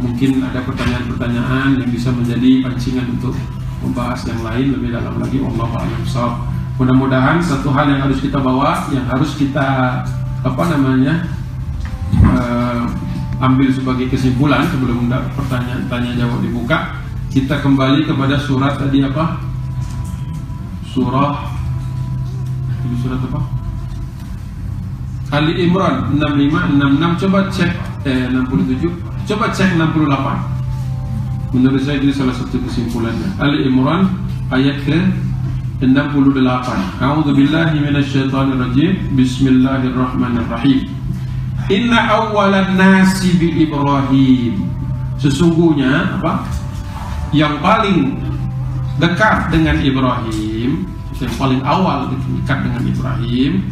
Mungkin ada pertanyaan-pertanyaan yang bisa menjadi pancingan untuk membahas yang lain lebih dalam lagi. Wallahu a'lam bishawab. Mudah-mudahan satu hal yang harus kita bawa, yang harus kita ambil sebagai kesimpulan sebelum pertanyaan tanya jawab dibuka, kita kembali kepada surat tadi apa? Surat apa? Ali Imran 65, 66, coba cek 67, coba cek 68. Menurut saya itu salah satu kesimpulannya. Ali Imran ayat ke 68. A'udzubillahi minasyaitonirrajim. Bismillahirrahmanirrahim. Inna awwalan nasi bi Ibrahim. Sesungguhnya apa? Yang paling dekat dengan Ibrahim, yang paling awal dekat dengan Ibrahim.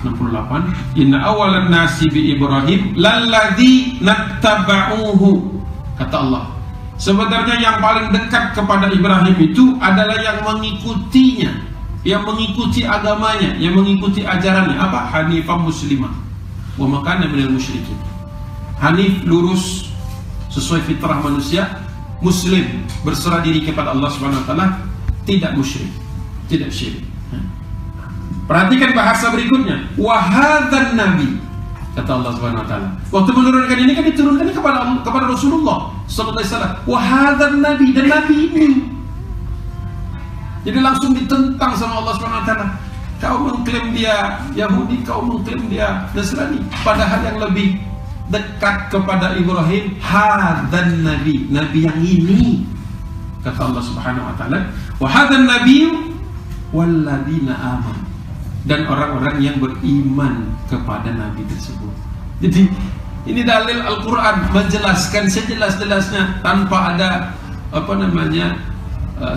68. Inna awalan nasi bi Ibrahim lalladzi nattaba'uhu. Kata Allah, sebenarnya yang paling dekat kepada Ibrahim itu adalah yang mengikutinya, yang mengikuti agamanya, yang mengikuti ajarannya. Apa? Hanifah muslimah wa ma kana minal musyrikin. Hanif, lurus sesuai fitrah manusia, muslim, berserah diri kepada Allah Subhanahu wa taala, tidak musyrik, tidak syirik. Perhatikan bahasa berikutnya. Wa hadzan nabi, kata Allah Subhanahu wa taala. Waktu menurunkan ini kan diturunkan kepada Rasulullah sallallahu alaihi wasallam. Wa hadzan nabi, dan nabi ini. Jadi langsung ditentang sama Allah Subhanahu wa taala. Kau mengklaim dia Yahudi, kau mengklaim dia Nasrani, padahal yang lebih dekat kepada Ibrahim hadzan nabi, nabi yang ini. Kata Allah Subhanahu wa taala, wa hadzan nabiyyu walladzina amanu, dan orang-orang yang beriman kepada Nabi tersebut. Jadi ini dalil Al-Quran menjelaskan sejelas-jelasnya tanpa ada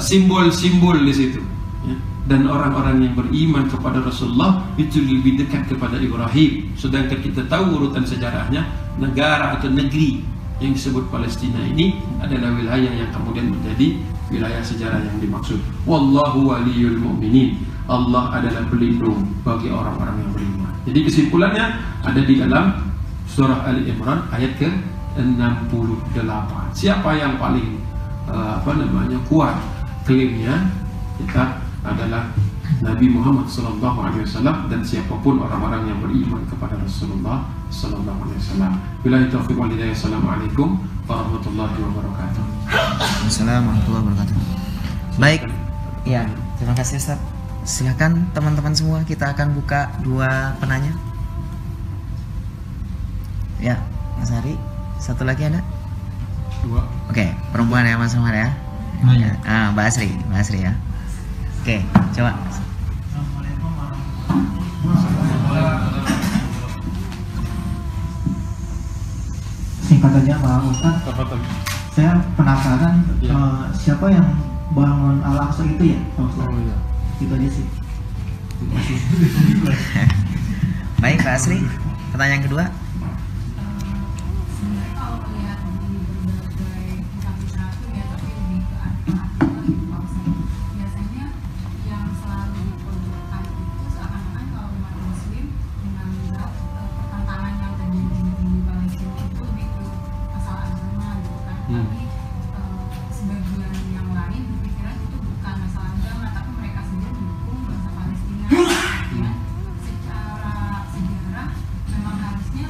simbol-simbol di situ. Dan orang-orang yang beriman kepada Rasulullah itu lebih dekat kepada Ibrahim. Sedangkan kita tahu urutan sejarahnya, negara atau negeri yang disebut Palestina ini adalah wilayah yang kemudian menjadi wilayah sejarah yang dimaksud. Wallahu waliyul mu'minin. Allah adalah pelindung bagi orang-orang yang beriman. Jadi kesimpulannya ada di dalam surah Ali Imran ayat ke-68. Siapa yang paling kuat klaimnya? Kita adalah Nabi Muhammad SAW, dan siapapun orang-orang yang beriman kepada Rasulullah SAW. Billahi taufiq wal hidayah. Assalamualaikum warahmatullahi wabarakatuh. Assalamualaikum warahmatullahi wabarakatuh. Baik, ya, terima kasih Ustaz. Silakan teman-teman semua, kita akan buka dua penanya. Ya, Mas Hari, satu lagi ada? Dua. Oke, perempuan ya Mas Umar ya. Ya. Mbak Asri ya. Oke, coba. Singkat saja Pak Ustadz, saya penasaran siapa yang bangun Al-Aqsa itu ya Pak Ustadz? Oh, iya. Itu aja sih. Baik, Pak Asri, pertanyaan kedua. Sebenarnya kalau melihat di berbagai kisah literatur ya, tapi lebih ke arah biasanya yang selalu diperlukan itu seakan-akan kalau umat muslim menganggap pertentangan yang terjadi di Palestina itu lebih ke masalah agama gitu kan. Tapi sebagian yang lain berpikiran itu bukan masalah agama, tapi mereka sendiri mendukung bangsa Palestina. Ya, secara sejarah memang harusnya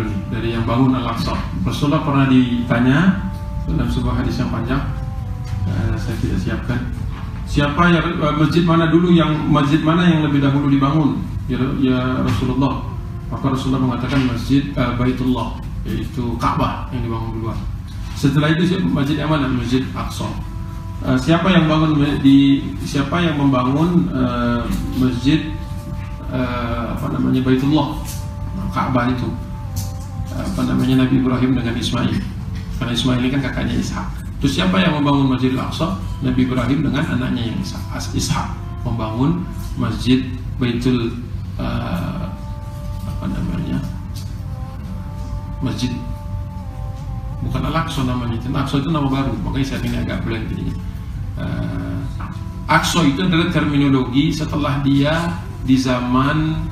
dulu nih, dari yang bangun Al-Aqsa. Rasulullah pernah ditanya dalam sebuah hadis yang panjang, saya tidak siapkan. Siapa yang masjid mana yang lebih dahulu dibangun? Ya Rasulullah. Maka Rasulullah mengatakan masjid Baitullah, yaitu Ka'bah yang dibangun duluan. Setelah itu masjid yang mana? Masjid Aqsa. Siapa yang membangun masjid Baitullah, Ka'bah itu Nabi Ibrahim dengan Ismail. Karena Ismail ini kan kakaknya Ishak. Terus siapa yang membangun Masjid Al-Aqsa? Nabi Ibrahim dengan anaknya yang Ishak membangun masjid Baitul masjid bukan Al-Aqsa namanya. Al-Aqsa itu nama baru, makanya saya ini agak blank jadinya. Aqsa itu adalah terminologi setelah dia di zaman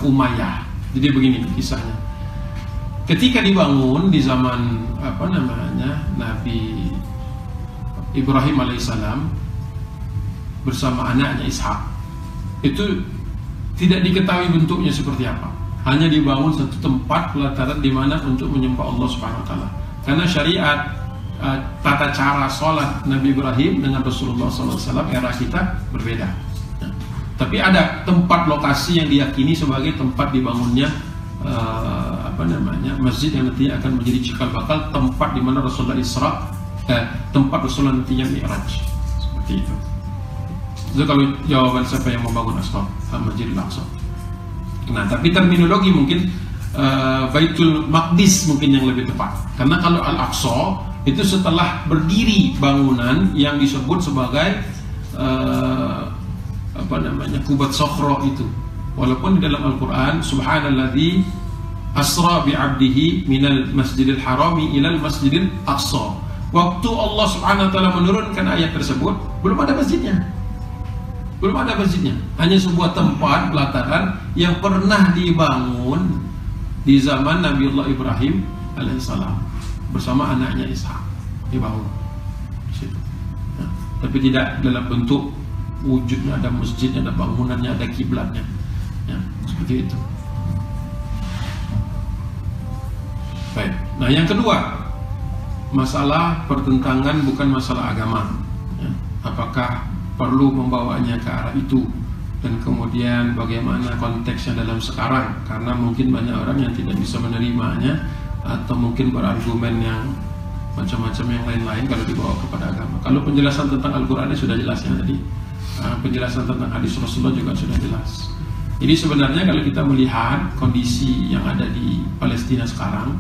Umayyah. Jadi begini kisahnya. Ketika dibangun di zaman Nabi Ibrahim alaihissalam bersama anaknya Ishak, itu tidak diketahui bentuknya seperti apa. Hanya dibangun satu tempat pelataran di mana untuk menyembah Allah Subhanahu wa taala. Karena syariat tata cara sholat Nabi Ibrahim dengan Rasulullah SAW era kita berbeda. Tapi ada tempat lokasi yang diyakini sebagai tempat dibangunnya masjid yang nanti akan menjadi cikal bakal tempat di mana Rasulullah tempat Rasulullah nantinya Mi'raj. Seperti itu. Itu kalau jawaban siapa yang membangun Masjid Al-Aqsa. Nah, tapi terminologi mungkin Baitul Maqdis mungkin yang lebih tepat. Karena kalau Al-Aqsa itu setelah berdiri bangunan yang disebut sebagai Qubat Sokhro itu. Walaupun di dalam Al-Quran Subhanalladzi asra bi'abdihi minal masjidil harami ilal masjidil aqsa. Waktu Allah Subhanahu wa ta'ala menurunkan ayat tersebut, belum ada masjidnya. Hanya sebuah tempat pelataran yang pernah dibangun di zaman Nabiullah Ibrahim alaihissalam bersama anaknya Ishak, dibangun di situ. Nah, tapi tidak dalam bentuk wujudnya ada masjidnya, ada bangunannya, ada kiblatnya. Ya, seperti itu. Baik. Nah, yang kedua, masalah pertentangan bukan masalah agama. Ya, apakah perlu membawanya ke arah itu, dan kemudian bagaimana konteksnya dalam sekarang? Karena mungkin banyak orang yang tidak bisa menerimanya, atau mungkin berargumen yang macam-macam yang lain-lain kalau dibawa kepada agama. Kalau penjelasan tentang Al-Qurannya sudah jelas ya tadi. Penjelasan tentang hadis Rasulullah juga sudah jelas. Jadi sebenarnya kalau kita melihat kondisi yang ada di Palestina sekarang,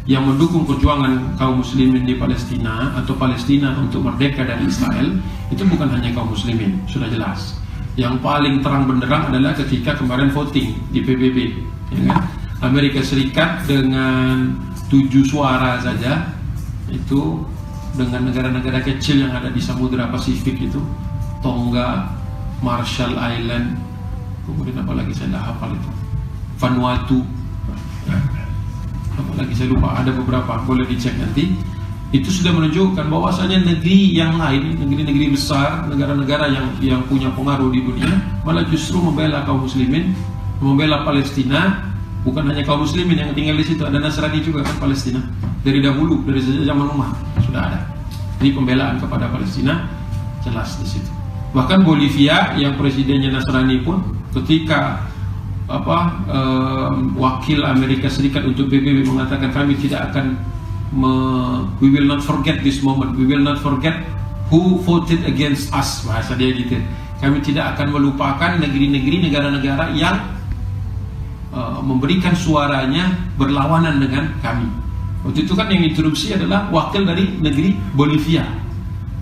yang mendukung perjuangan kaum muslimin di Palestina atau Palestina untuk merdeka dari Israel, itu bukan hanya kaum muslimin, sudah jelas. Yang paling terang benderang adalah ketika kemarin voting di PBB, ya kan? Amerika Serikat dengan 7 suara saja, itu dengan negara-negara kecil yang ada di Samudra Pasifik itu, Tonga, Marshall Island, kemudian apa lagi saya tidak hafal itu, Vanuatu, apa lagi saya lupa, ada beberapa, boleh dicek nanti. Itu sudah menunjukkan bahwasanya negeri yang lain, negeri-negeri besar, negara-negara yang punya pengaruh di dunia, malah justru membela kaum muslimin, membela Palestina. Bukan hanya kaum muslimin yang tinggal di situ, ada Nasrani juga kan Palestina. Dari dahulu, dari sejak zaman Umar sudah ada. Jadi pembelaan kepada Palestina jelas di situ. Bahkan Bolivia yang presidennya Nasrani pun ketika wakil Amerika Serikat untuk PBB mengatakan kami tidak akan we will not forget this moment, we will not forget who voted against us, bahasa dia gitu. Kami tidak akan melupakan negeri-negeri, negara-negara yang memberikan suaranya berlawanan dengan kami. Waktu itu kan yang interupsi adalah wakil dari negeri Bolivia.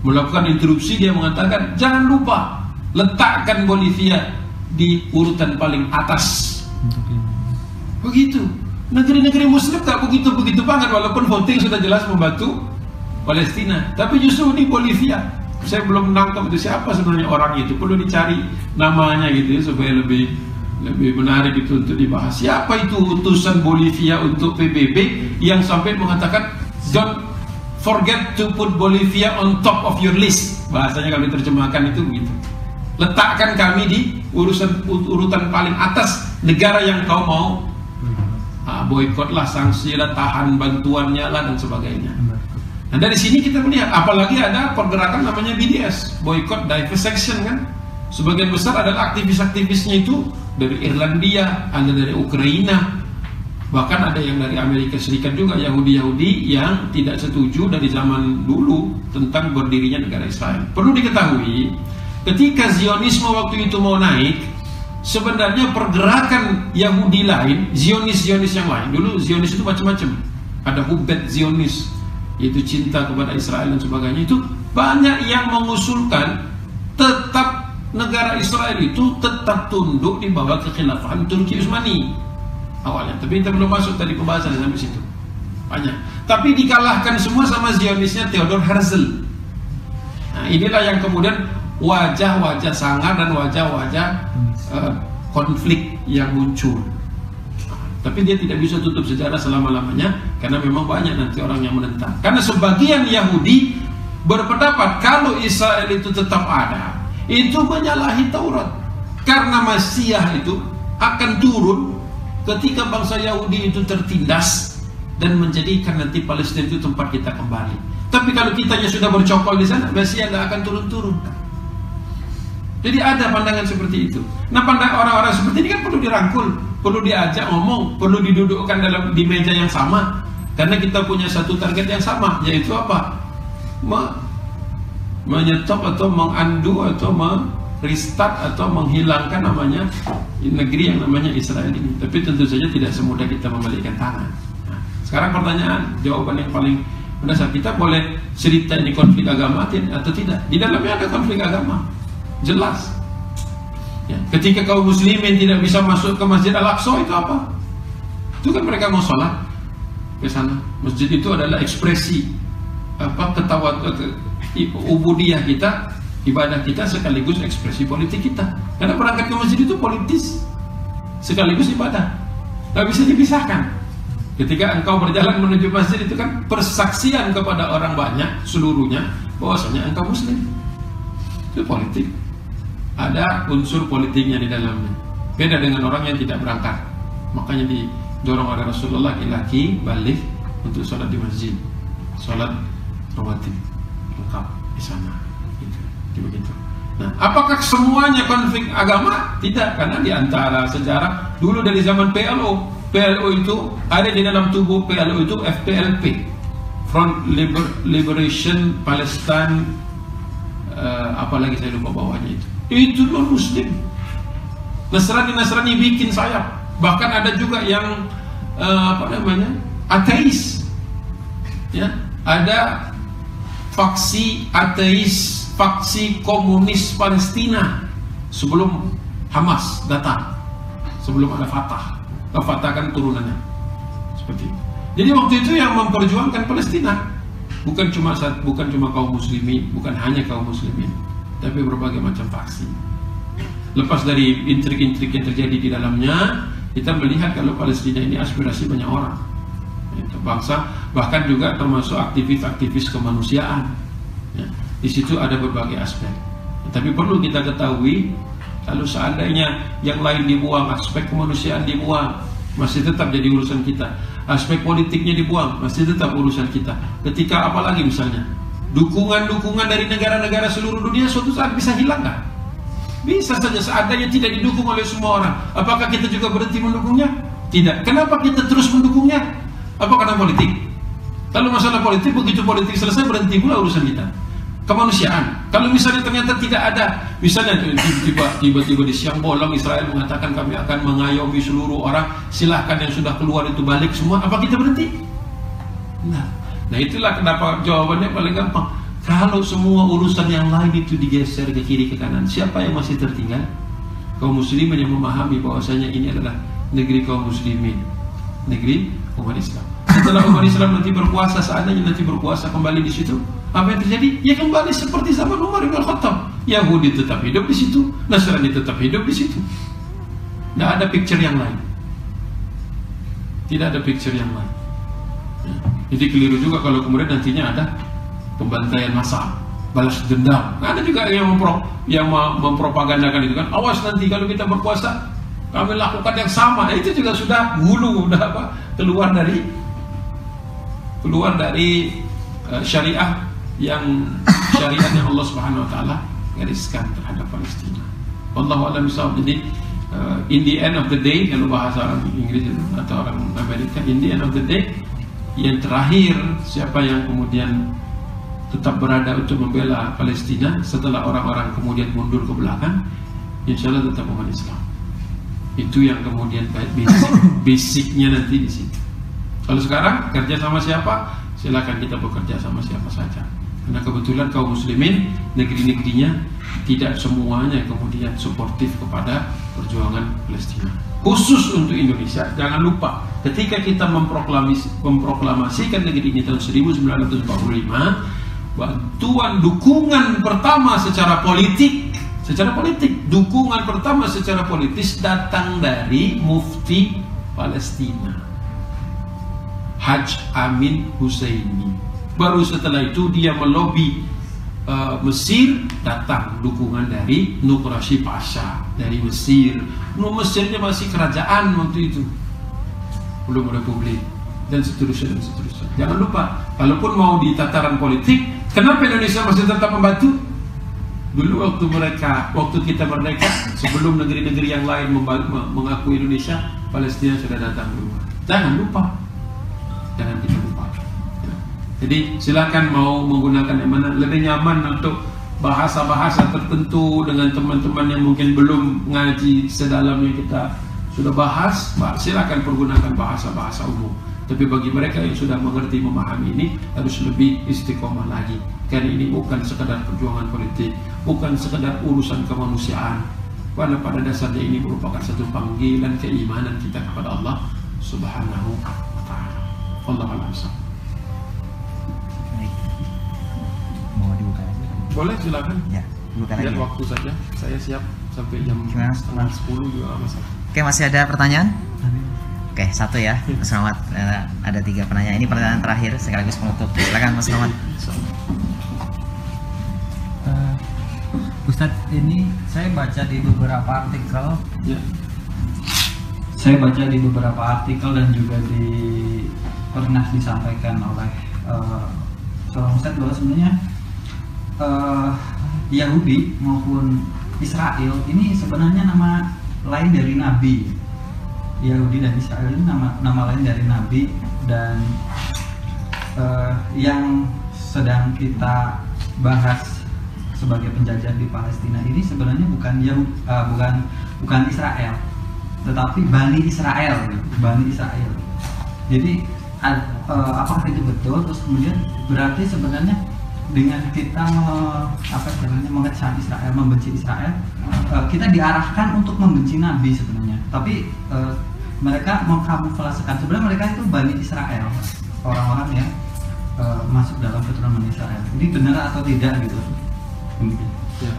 Melakukan interupsi, dia mengatakan jangan lupa letakkan Bolivia di urutan paling atas. Begitu. Negeri-negeri muslim tak begitu banget, walaupun voting sudah jelas membantu Palestina. Tapi justru di Bolivia, saya belum menangkap itu siapa sebenarnya orang itu. Perlu dicari namanya gitu ya, supaya lebih menarik itu untuk dibahas. Siapa itu utusan Bolivia untuk PBB yang sampai mengatakan don't forget to put Bolivia on top of your list. Bahasanya kalau diterjemahkan itu begitu. Letakkan kami di urutan paling atas negara yang kau mau boikotlah, sanksi lah, tahan bantuannya lah dan sebagainya. Nah dari sini kita melihat, apalagi ada pergerakan namanya BDS, boycott divest kan. Sebagian besar adalah aktivis-aktivisnya itu dari Irlandia, ada dari Ukraina, bahkan ada yang dari Amerika Serikat juga, Yahudi-Yahudi yang tidak setuju dari zaman dulu tentang berdirinya negara Israel. Perlu diketahui, ketika Zionisme waktu itu mau naik, sebenarnya pergerakan Yahudi lain, Zionis yang lain, dulu Zionis itu macam-macam, ada Hubet Zionis, yaitu cinta kepada Israel dan sebagainya, itu banyak yang mengusulkan tetap negara Israel itu tetap tunduk di bawah kekhilafahan Turki Utsmani awalnya. Tapi kita belum masuk tadi pembahasan sampai situ. Banyak. Tapi dikalahkan semua sama Zionisnya Theodor Herzl. Nah, inilah yang kemudian wajah-wajah sangar dan wajah-wajah konflik yang muncul. Tapi dia tidak bisa tutup sejarah selama-lamanya, karena memang banyak nanti orang yang menentang. Karena sebagian Yahudi berpendapat kalau Israel itu tetap ada, itu menyalahi Taurat. Karena Mesias itu akan turun ketika bangsa Yahudi itu tertindas dan menjadikan nanti Palestina itu tempat kita kembali. Tapi kalau kitanya sudah bercokol di sana, Mesias tidak akan turun-turun. Jadi ada pandangan seperti itu. Nah, pandangan orang-orang seperti ini kan perlu dirangkul, perlu diajak ngomong, perlu didudukkan di meja yang sama. Karena kita punya satu target yang sama, yaitu apa? Menyetop atau mengunduh atau restart atau menghilangkan namanya negeri yang namanya Israel ini. Tapi tentu saja tidak semudah kita membalikkan tangan. Nah, sekarang pertanyaan, jawaban yang paling mendasar, kita boleh cerita ini konflik agama atau tidak? Di dalamnya ada konflik agama, jelas. Ya, ketika kaum muslimin tidak bisa masuk ke Masjid Al-Aqsa, itu apa? Itu kan mereka mau sholat ke sana. Masjid itu adalah ekspresi ubudiyah kita, ibadah kita, sekaligus ekspresi politik kita. Karena berangkat ke masjid itu politis sekaligus ibadah, nggak bisa dipisahkan. Ketika engkau berjalan menuju masjid, itu kan persaksian kepada orang banyak seluruhnya bahwasanya engkau muslim. Itu politik, ada unsur politiknya di dalamnya. Beda dengan orang yang tidak berangkat. Makanya didorong oleh Rasulullah laki-laki balik untuk sholat di masjid, sholat rawatib lengkap di sana, gitu, begitu. Nah, apakah semuanya konflik agama? Tidak, karena di antara sejarah dulu dari zaman PLO itu ada di dalam tubuh PLO itu FPLP, Front Liberation Palestine, apalagi saya lupa bawahnya itu non Muslim. Nasrani bikin sayap, bahkan ada juga yang ateis, ya, ada faksi ateis, faksi komunis Palestina sebelum Hamas datang, sebelum ada Fatah kan turunannya seperti itu. Jadi waktu itu yang memperjuangkan Palestina bukan cuma kaum muslimin, bukan hanya kaum muslimin, tapi berbagai macam faksi. Lepas dari intrik-intrik yang terjadi di dalamnya, kita melihat kalau Palestina ini aspirasi banyak orang, itu bangsa, bahkan juga termasuk aktivis-aktivis kemanusiaan. Ya, di situ ada berbagai aspek. Tapi perlu kita ketahui, kalau seandainya yang lain dibuang, aspek kemanusiaan dibuang, masih tetap jadi urusan kita. Aspek politiknya dibuang, masih tetap urusan kita. Ketika apalagi misalnya dukungan-dukungan dari negara-negara seluruh dunia suatu saat bisa hilang kan? Bisa saja seandainya tidak didukung oleh semua orang. Apakah kita juga berhenti mendukungnya? Tidak. Kenapa kita terus mendukungnya? Apa karena politik? Kalau masalah politik, begitu politik selesai berhenti pula urusan kita. Kemanusiaan, kalau misalnya ternyata tidak ada, misalnya tiba-tiba di siang bolong Israel mengatakan kami akan mengayomi seluruh orang, silahkan yang sudah keluar itu balik semua, apa kita berhenti? Nah itulah kenapa jawabannya paling gampang. Kalau semua urusan yang lain itu digeser ke kiri ke kanan, siapa yang masih tertinggal? Kaum muslimin yang memahami bahwasanya ini adalah negeri kaum muslimin, negeri umat Islam. Setelah umat Islam nanti berkuasa, seandainya nanti berkuasa kembali di situ, apa yang terjadi? Ya kembali seperti zaman Umar bin Khattab. Yahudi tetap hidup di situ, Nasrani tetap hidup di situ. Tidak ada picture yang lain. Tidak ada picture yang lain. Ya. Jadi keliru juga kalau kemudian nantinya ada pembantaian massal, balas dendam. Nah, ada juga yang mempropagandakan itu kan. Awas nanti kalau kita berkuasa, kami lakukan yang sama. Itu juga sudah hulu, udah apa? Keluar dari syariah yang Allah Subhanahu wa taala gariskan terhadap Palestina. Wallahu a'lam bishawab. Jadi in the end of the day, kalau bahasa orang Inggris atau orang Amerika, in the end of the day, yang terakhir siapa yang kemudian tetap berada untuk membela Palestina setelah orang-orang kemudian mundur ke belakang, insya Allah tetap umat Islam. Itu yang kemudian basicnya nanti di situ. Kalau sekarang kerja sama siapa, silakan kita bekerja sama siapa saja. Karena kebetulan kaum muslimin negeri-negerinya tidak semuanya kemudian suportif kepada perjuangan Palestina. Khusus untuk Indonesia, jangan lupa ketika kita memproklamasikan negeri ini tahun 1945, bantuan dukungan pertama secara politik, dukungan pertama secara politis datang dari Mufti Palestina, Haj Amin Husseini. Baru setelah itu dia melobi Mesir, datang dukungan dari Nukrashi Pasha dari Mesir. Mesirnya masih kerajaan waktu itu, belum republik, dan seterusnya. Jangan lupa, kalaupun mau di tataran politik, kenapa Indonesia masih tetap membantu? Dulu waktu kita merdeka, sebelum negeri-negeri yang lain mengakui Indonesia, Palestina sudah datang dulu. Jangan lupa, jangan kita lupa. Jadi silakan mau menggunakan yang mana lebih nyaman untuk bahasa-bahasa tertentu dengan teman-teman yang mungkin belum ngaji sedalam yang kita sudah bahas, silakan pergunakan bahasa-bahasa umum. Tapi bagi mereka yang sudah mengerti, memahami ini, harus lebih istiqomah lagi. Karena ini bukan sekadar perjuangan politik, bukan sekadar urusan kemanusiaan. Karena pada dasarnya ini merupakan satu panggilan keimanan kita kepada Allah Subhanahu wa ta'ala. Wallahu a'lam. Mau dibuka lagi? Boleh, silakan. Ya, buka lagi. Lihat waktu saja. Saya siap sampai jam setengah 10 juga masalah. Oke, masih ada pertanyaan? Oke, satu ya, Mas Muhammad. Ada 3 penanya. Ini pertanyaan terakhir sekaligus penutup. Silakan Mas Muhammad. Ustadz, ini saya baca di beberapa artikel. Ya. Saya baca di beberapa artikel dan juga pernah disampaikan oleh seorang Ustadz bahwa sebenarnya Yahudi maupun Israel ini sebenarnya nama lain dari Nabi. Yahudi dan Israel ini nama lain dari Nabi, dan yang sedang kita bahas sebagai penjajah di Palestina ini sebenarnya bukan Israel, tetapi Bani Israel. Jadi apakah itu betul? Terus kemudian berarti sebenarnya dengan kita mengecam Israel, membenci Israel, kita diarahkan untuk membenci Nabi sebenarnya. Tapi mereka mengkamuflasekan sebenarnya mereka itu Bani Israel, orang-orang yang masuk dalam keturunan Israel. Ini benar atau tidak gitu? Ya.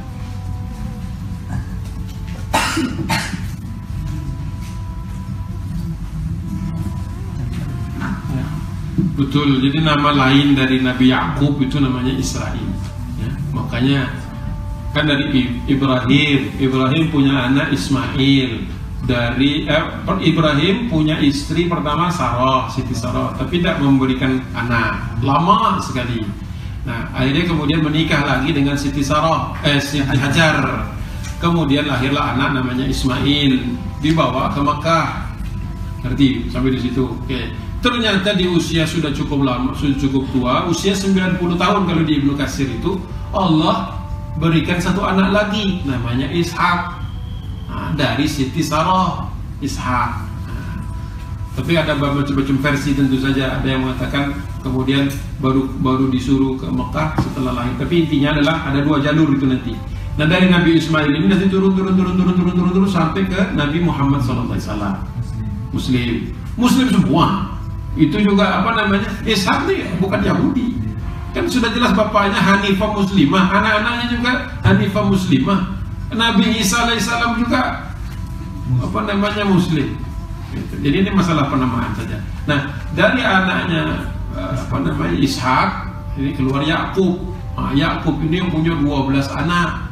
Betul, jadi nama lain dari Nabi Yakub itu namanya Israel ya. Makanya kan dari Ibrahim punya anak Ismail. Dari Ibrahim punya istri pertama Siti Sarah, tapi tidak memberikan anak, lama sekali. Nah, akhirnya kemudian menikah lagi dengan Siti Hajar. Kemudian lahirlah anak namanya Ismail, dibawa ke Mekah. Ngerti sampai di situ? Oke. Ternyata di usia sudah cukup lama, sudah cukup tua, usia 90 tahun kalau di Ibnu Katsir itu, Allah berikan satu anak lagi namanya Ishak. Dari Siti Sarah, Ishak. Tapi ada macam-macam versi tentu saja. Ada yang mengatakan kemudian baru disuruh ke Mekah setelah lahir. Tapi intinya adalah ada 2 jalur itu nanti. Nah, dari Nabi Ismail ini nanti turun sampai ke Nabi Muhammad SAW. Muslim semua. Itu juga Ishak nih bukan Yahudi. Kan sudah jelas bapaknya Hanifah Muslimah, anak-anaknya juga Hanifah Muslimah. Nabi Isa alaihissalam juga Muslim. Gitu. Jadi ini masalah penamaan saja. Nah, dari anaknya Ishak ini keluar Yakub. Yakub ini yang punya 12 anak.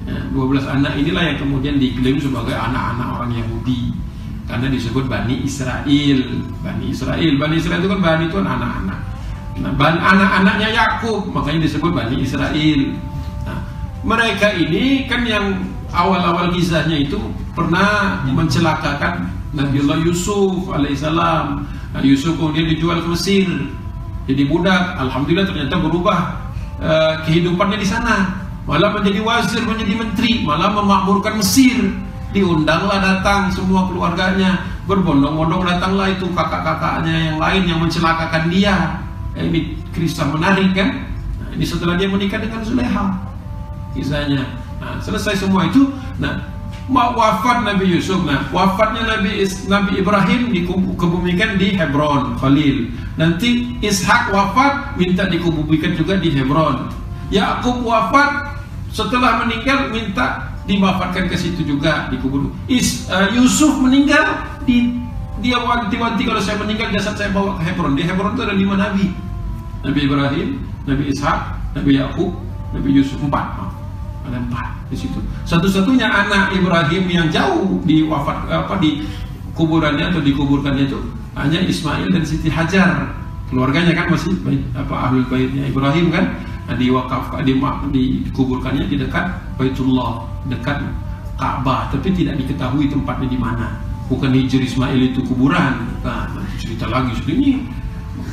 Ya, 12 anak inilah yang kemudian diklaim sebagai anak-anak orang Yahudi karena disebut Bani Israel. Bani Israel itu kan Bani itu kan anak-anak. Nah, anak-anaknya Yakub makanya disebut Bani Israel. Nah, mereka ini kan yang awal-awal kisahnya itu pernah mencelakakan Nabiullah Yusuf alaihissalam. Nah, Yusuf kemudian dijual ke Mesir jadi budak. Alhamdulillah ternyata berubah kehidupannya di sana, malah menjadi wazir, menjadi menteri, malah memakmurkan Mesir. Diundanglah datang semua keluarganya, berbondong-bondong datanglah itu kakak-kakaknya yang lain yang mencelakakan dia. Ini kisah menarik kan? Nah, ini setelah dia menikah dengan Zulekha kisahnya. Nah, selesai semua itu. Nah, wafat Nabi Yusuf. Nah, wafatnya Nabi Ibrahim dikubumikan di Hebron, Khalil. Nanti Ishak wafat minta dikubumikan juga di Hebron. Yakub wafat setelah meninggal minta diwafatkan ke situ juga dikubur. Yusuf meninggal dia wanti-wanti kalau saya meninggal jasad saya bawa ke Hebron. Di Hebron itu ada 5 nabi. Nabi Ibrahim, Nabi Ishak, Nabi Yakub, Nabi Yusuf, 4. Ada 4 di situ. Satu-satunya anak Ibrahim yang jauh di kuburannya atau dikuburkannya itu hanya Ismail dan Siti Hajar. Keluarganya kan masih ahlul baitnya Ibrahim kan. Nah, dikuburkannya di dekat Baitullah, dekat Ka'bah, tapi tidak diketahui tempatnya di mana. Bukan Hijr Ismail itu kuburan. Nah, nanti cerita lagi ini.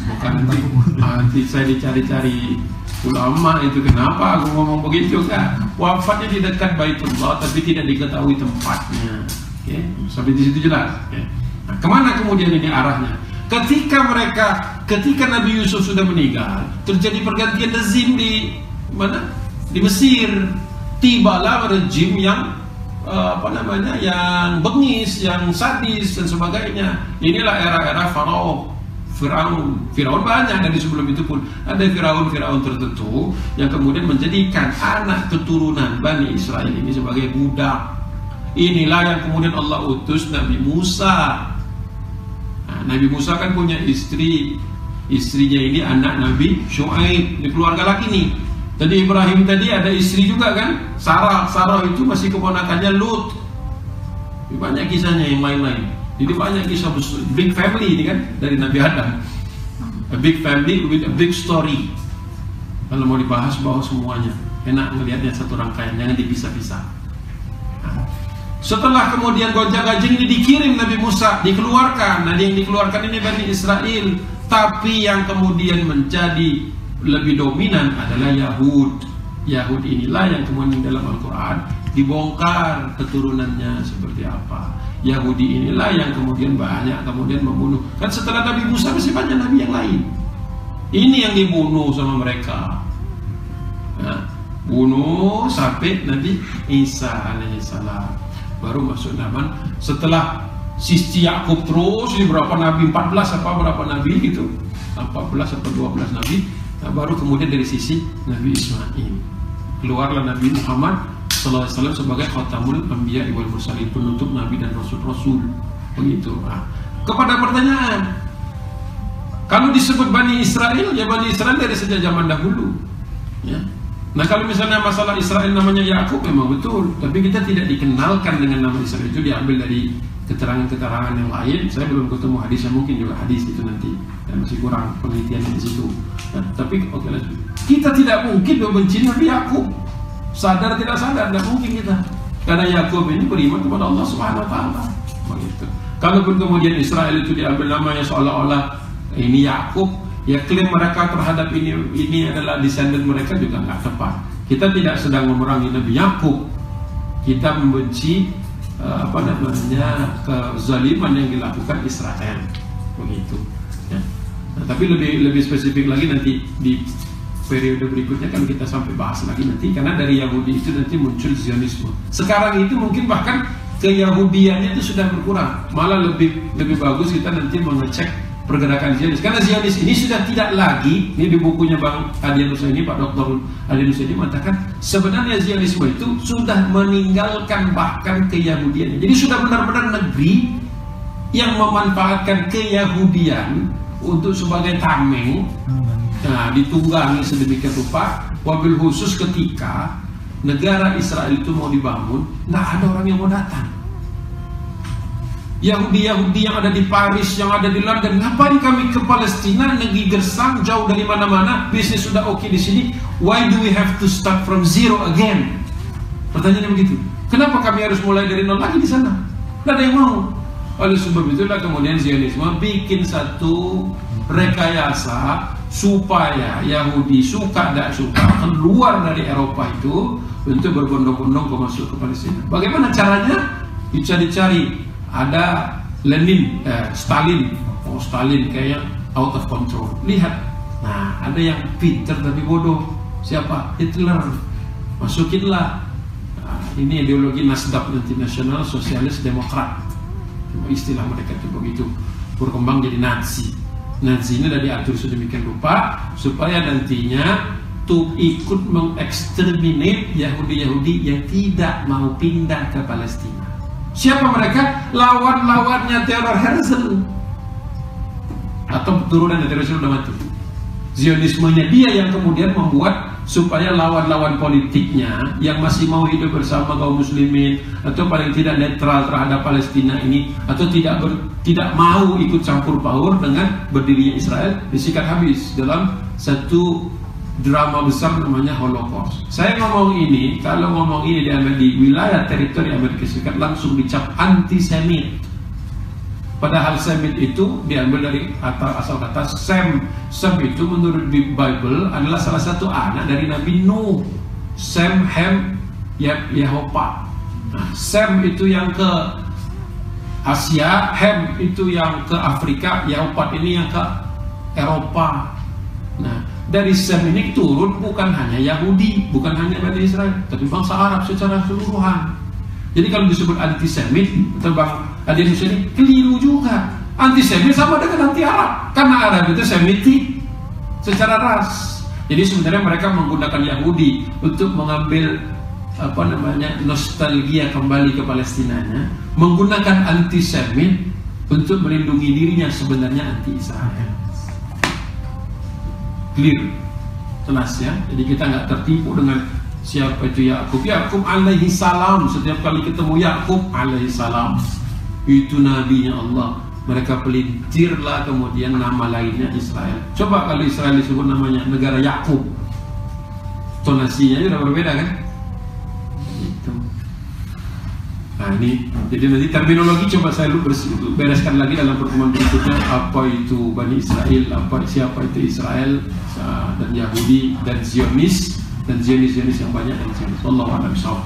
Bukan nanti saya dicari-cari ulama itu kenapa aku ngomong begitu kan? Wafatnya di dekat Baitullah tapi tidak diketahui tempatnya. Oke, sampai di situ jelas. Oke. Nah, kemana kemudian ini arahnya? Ketika Nabi Yusuf sudah meninggal, terjadi pergantian rezim di mana? Di Mesir. Tibalah rejim yang yang bengis, yang sadis dan sebagainya. Inilah era-era Firaun banyak dari sebelum itu pun ada Firaun tertentu yang kemudian menjadikan anak keturunan Bani Israel ini sebagai budak. Inilah yang kemudian Allah utus Nabi Musa. Nah, Nabi Musa kan punya istrinya ini anak Nabi Syuaib, di keluarga laki nih. Tadi Ibrahim tadi ada istri juga kan, Sarah itu masih keponakannya Lut. Banyak kisahnya yang lain-lain. Jadi banyak kisah big family ini kan dari Nabi Adam. A big family with a big story. Kalau mau dibahas bahwa semuanya enak melihatnya satu rangkaian, jangan dipisah-pisah. Nah, setelah kemudian gonjang-ganjing ini dikirim Nabi Musa, dikeluarkan. Nah, yang dikeluarkan ini Bani Israel, tapi yang kemudian menjadi lebih dominan adalah Yahud. Yahud inilah yang kemudian dalam Al-Quran dibongkar keturunannya seperti apa. Yahudi inilah yang kemudian banyak kemudian membunuh. Kan setelah Nabi Musa masih banyak nabi yang lain. Ini yang dibunuh sama mereka. Nah, bunuh sampai Nabi Isa alaihissalam baru masuk zaman. Setelah Sisti Yakub terus ini berapa nabi, 14 apa berapa nabi gitu, 14 atau 12 nabi. Nah, baru kemudian dari sisi Nabi Ismail keluarlah Nabi Muhammad sallallahu alaihi wasallam sebagai khatamul anbiya wal mursalin, penutup nabi dan rasul-rasul. Begitu. Nah, kepada pertanyaan, kalau disebut Bani Israel, ya Bani Israel dari sejak zaman dahulu. Ya. Nah, kalau misalnya masalah Israel namanya Yakub memang betul, tapi kita tidak dikenalkan dengan nama Israel, itu diambil dari keterangan-keterangan yang lain. Saya belum ketemu hadisnya, mungkin juga hadis itu nanti masih kurang penelitian di situ. Nah, tapi oke lah, kita tidak mungkin membenci Nabi Yakub, sadar tidak sadar, tidak mungkin kita, karena Yakub ini beriman kepada Allah Subhanahu Wa Taala. Begitu. Kalaupun kemudian Israel itu diambil namanya seolah-olah ini Yakub, ya klaim mereka terhadap ini adalah descendant mereka juga nggak tepat. Kita tidak sedang memerangi Nabi Yakub, kita membenci kezaliman yang dilakukan Israel. Begitu. Ya. Nah, tapi lebih spesifik lagi nanti di periode berikutnya kan kita sampai bahas lagi nanti, karena dari Yahudi itu nanti muncul Zionisme. Sekarang itu mungkin bahkan keyahudiannya itu sudah berkurang, malah lebih bagus kita nanti mengecek pergerakan Zionis, karena Zionis ini sudah tidak lagi, ini di bukunya Bang Adianus ini, Pak Dr. Adianus ini mengatakan sebenarnya Zionisme itu sudah meninggalkan bahkan keyahudiannya. Jadi sudah benar-benar negeri yang memanfaatkan keyahudian untuk sebagai tameng. Nah, ditunggangi sedemikian rupa, wabil khusus ketika negara Israel itu mau dibangun, nggak ada orang yang mau datang. Yahudi yang ada di Paris, yang ada di London, ngapain kami ke Palestina, negeri gersang, jauh dari mana-mana, bisnis sudah oke di sini, why do we have to start from zero again? Pertanyaannya begitu. Kenapa kami harus mulai dari nol lagi di sana? Nggak ada yang mau. Oleh sebab itulah kemudian Zionisme bikin satu rekayasa supaya Yahudi suka tidak suka keluar dari Eropa itu untuk berbondong-bondong masuk ke Palestina. Bagaimana caranya? Bisa dicari. Ada Lenin, Stalin, Stalin kayak out of control. Lihat, nah ada yang pinter tapi bodoh. Siapa? Hitler. Masukinlah. Nah, ini ideologi Nasdaq, nanti Nasional Sosialis Demokrat. Istilah mereka itu begitu. Berkembang jadi Nazi. Nazi ini sudah diatur sedemikian rupa supaya nantinya tuh ikut mengeksterminate Yahudi-Yahudi yang tidak mau pindah ke Palestina. Siapa mereka? Lawan-lawannya Theodor Herzl, atau turunan dari Herzl sudah mati. Zionismenya dia yang kemudian membuat supaya lawan-lawan politiknya yang masih mau hidup bersama kaum muslimin atau paling tidak netral terhadap Palestina ini, atau tidak mau ikut campur baur dengan berdirinya Israel, disikat habis dalam satu drama besar namanya Holocaust. Saya ngomong ini, kalau ngomong ini di wilayah teritori Amerika Serikat langsung dicap antisemit. Padahal Semit itu diambil dari asal kata Sem. Sem itu menurut Bible adalah salah satu anak dari Nabi Nuh. Sem, Hem, Yehopa. Nah, Sem itu yang ke Asia, Hem itu yang ke Afrika, Yehopa ini yang ke Eropa. Nah, dari Sem ini turun bukan hanya Yahudi, bukan hanya Bani Israel, tapi bangsa Arab secara keseluruhan. Jadi kalau disebut antisemit atau Adi Indonesia ini keliru juga. Antisemit sama dengan anti Arab, karena Arab itu Semitik secara ras. Jadi sebenarnya mereka menggunakan Yahudi untuk mengambil nostalgia kembali ke Palestinanya, menggunakan antisemit untuk melindungi dirinya, sebenarnya anti Israel. Clear, jelas ya. Jadi kita nggak tertipu dengan siapa itu Yakub. Yakub alaihi salam, setiap kali ketemu Yakub alaihi salam, itu nabinya Allah. Mereka pelintirlah kemudian nama lainnya Israel. Coba kalau Israel disebut namanya negara Yakub, tonasinya sudah berbeda kan? Itu. Nah ini, jadi nanti terminologi coba saya bereskan lagi dalam pertemuan berikutnya. Apa itu Bani Israel, siapa itu Israel, dan Yahudi, dan Zionis, dan Zionis yang banyak, dan Zionis. Wallahu a'lam bishawab.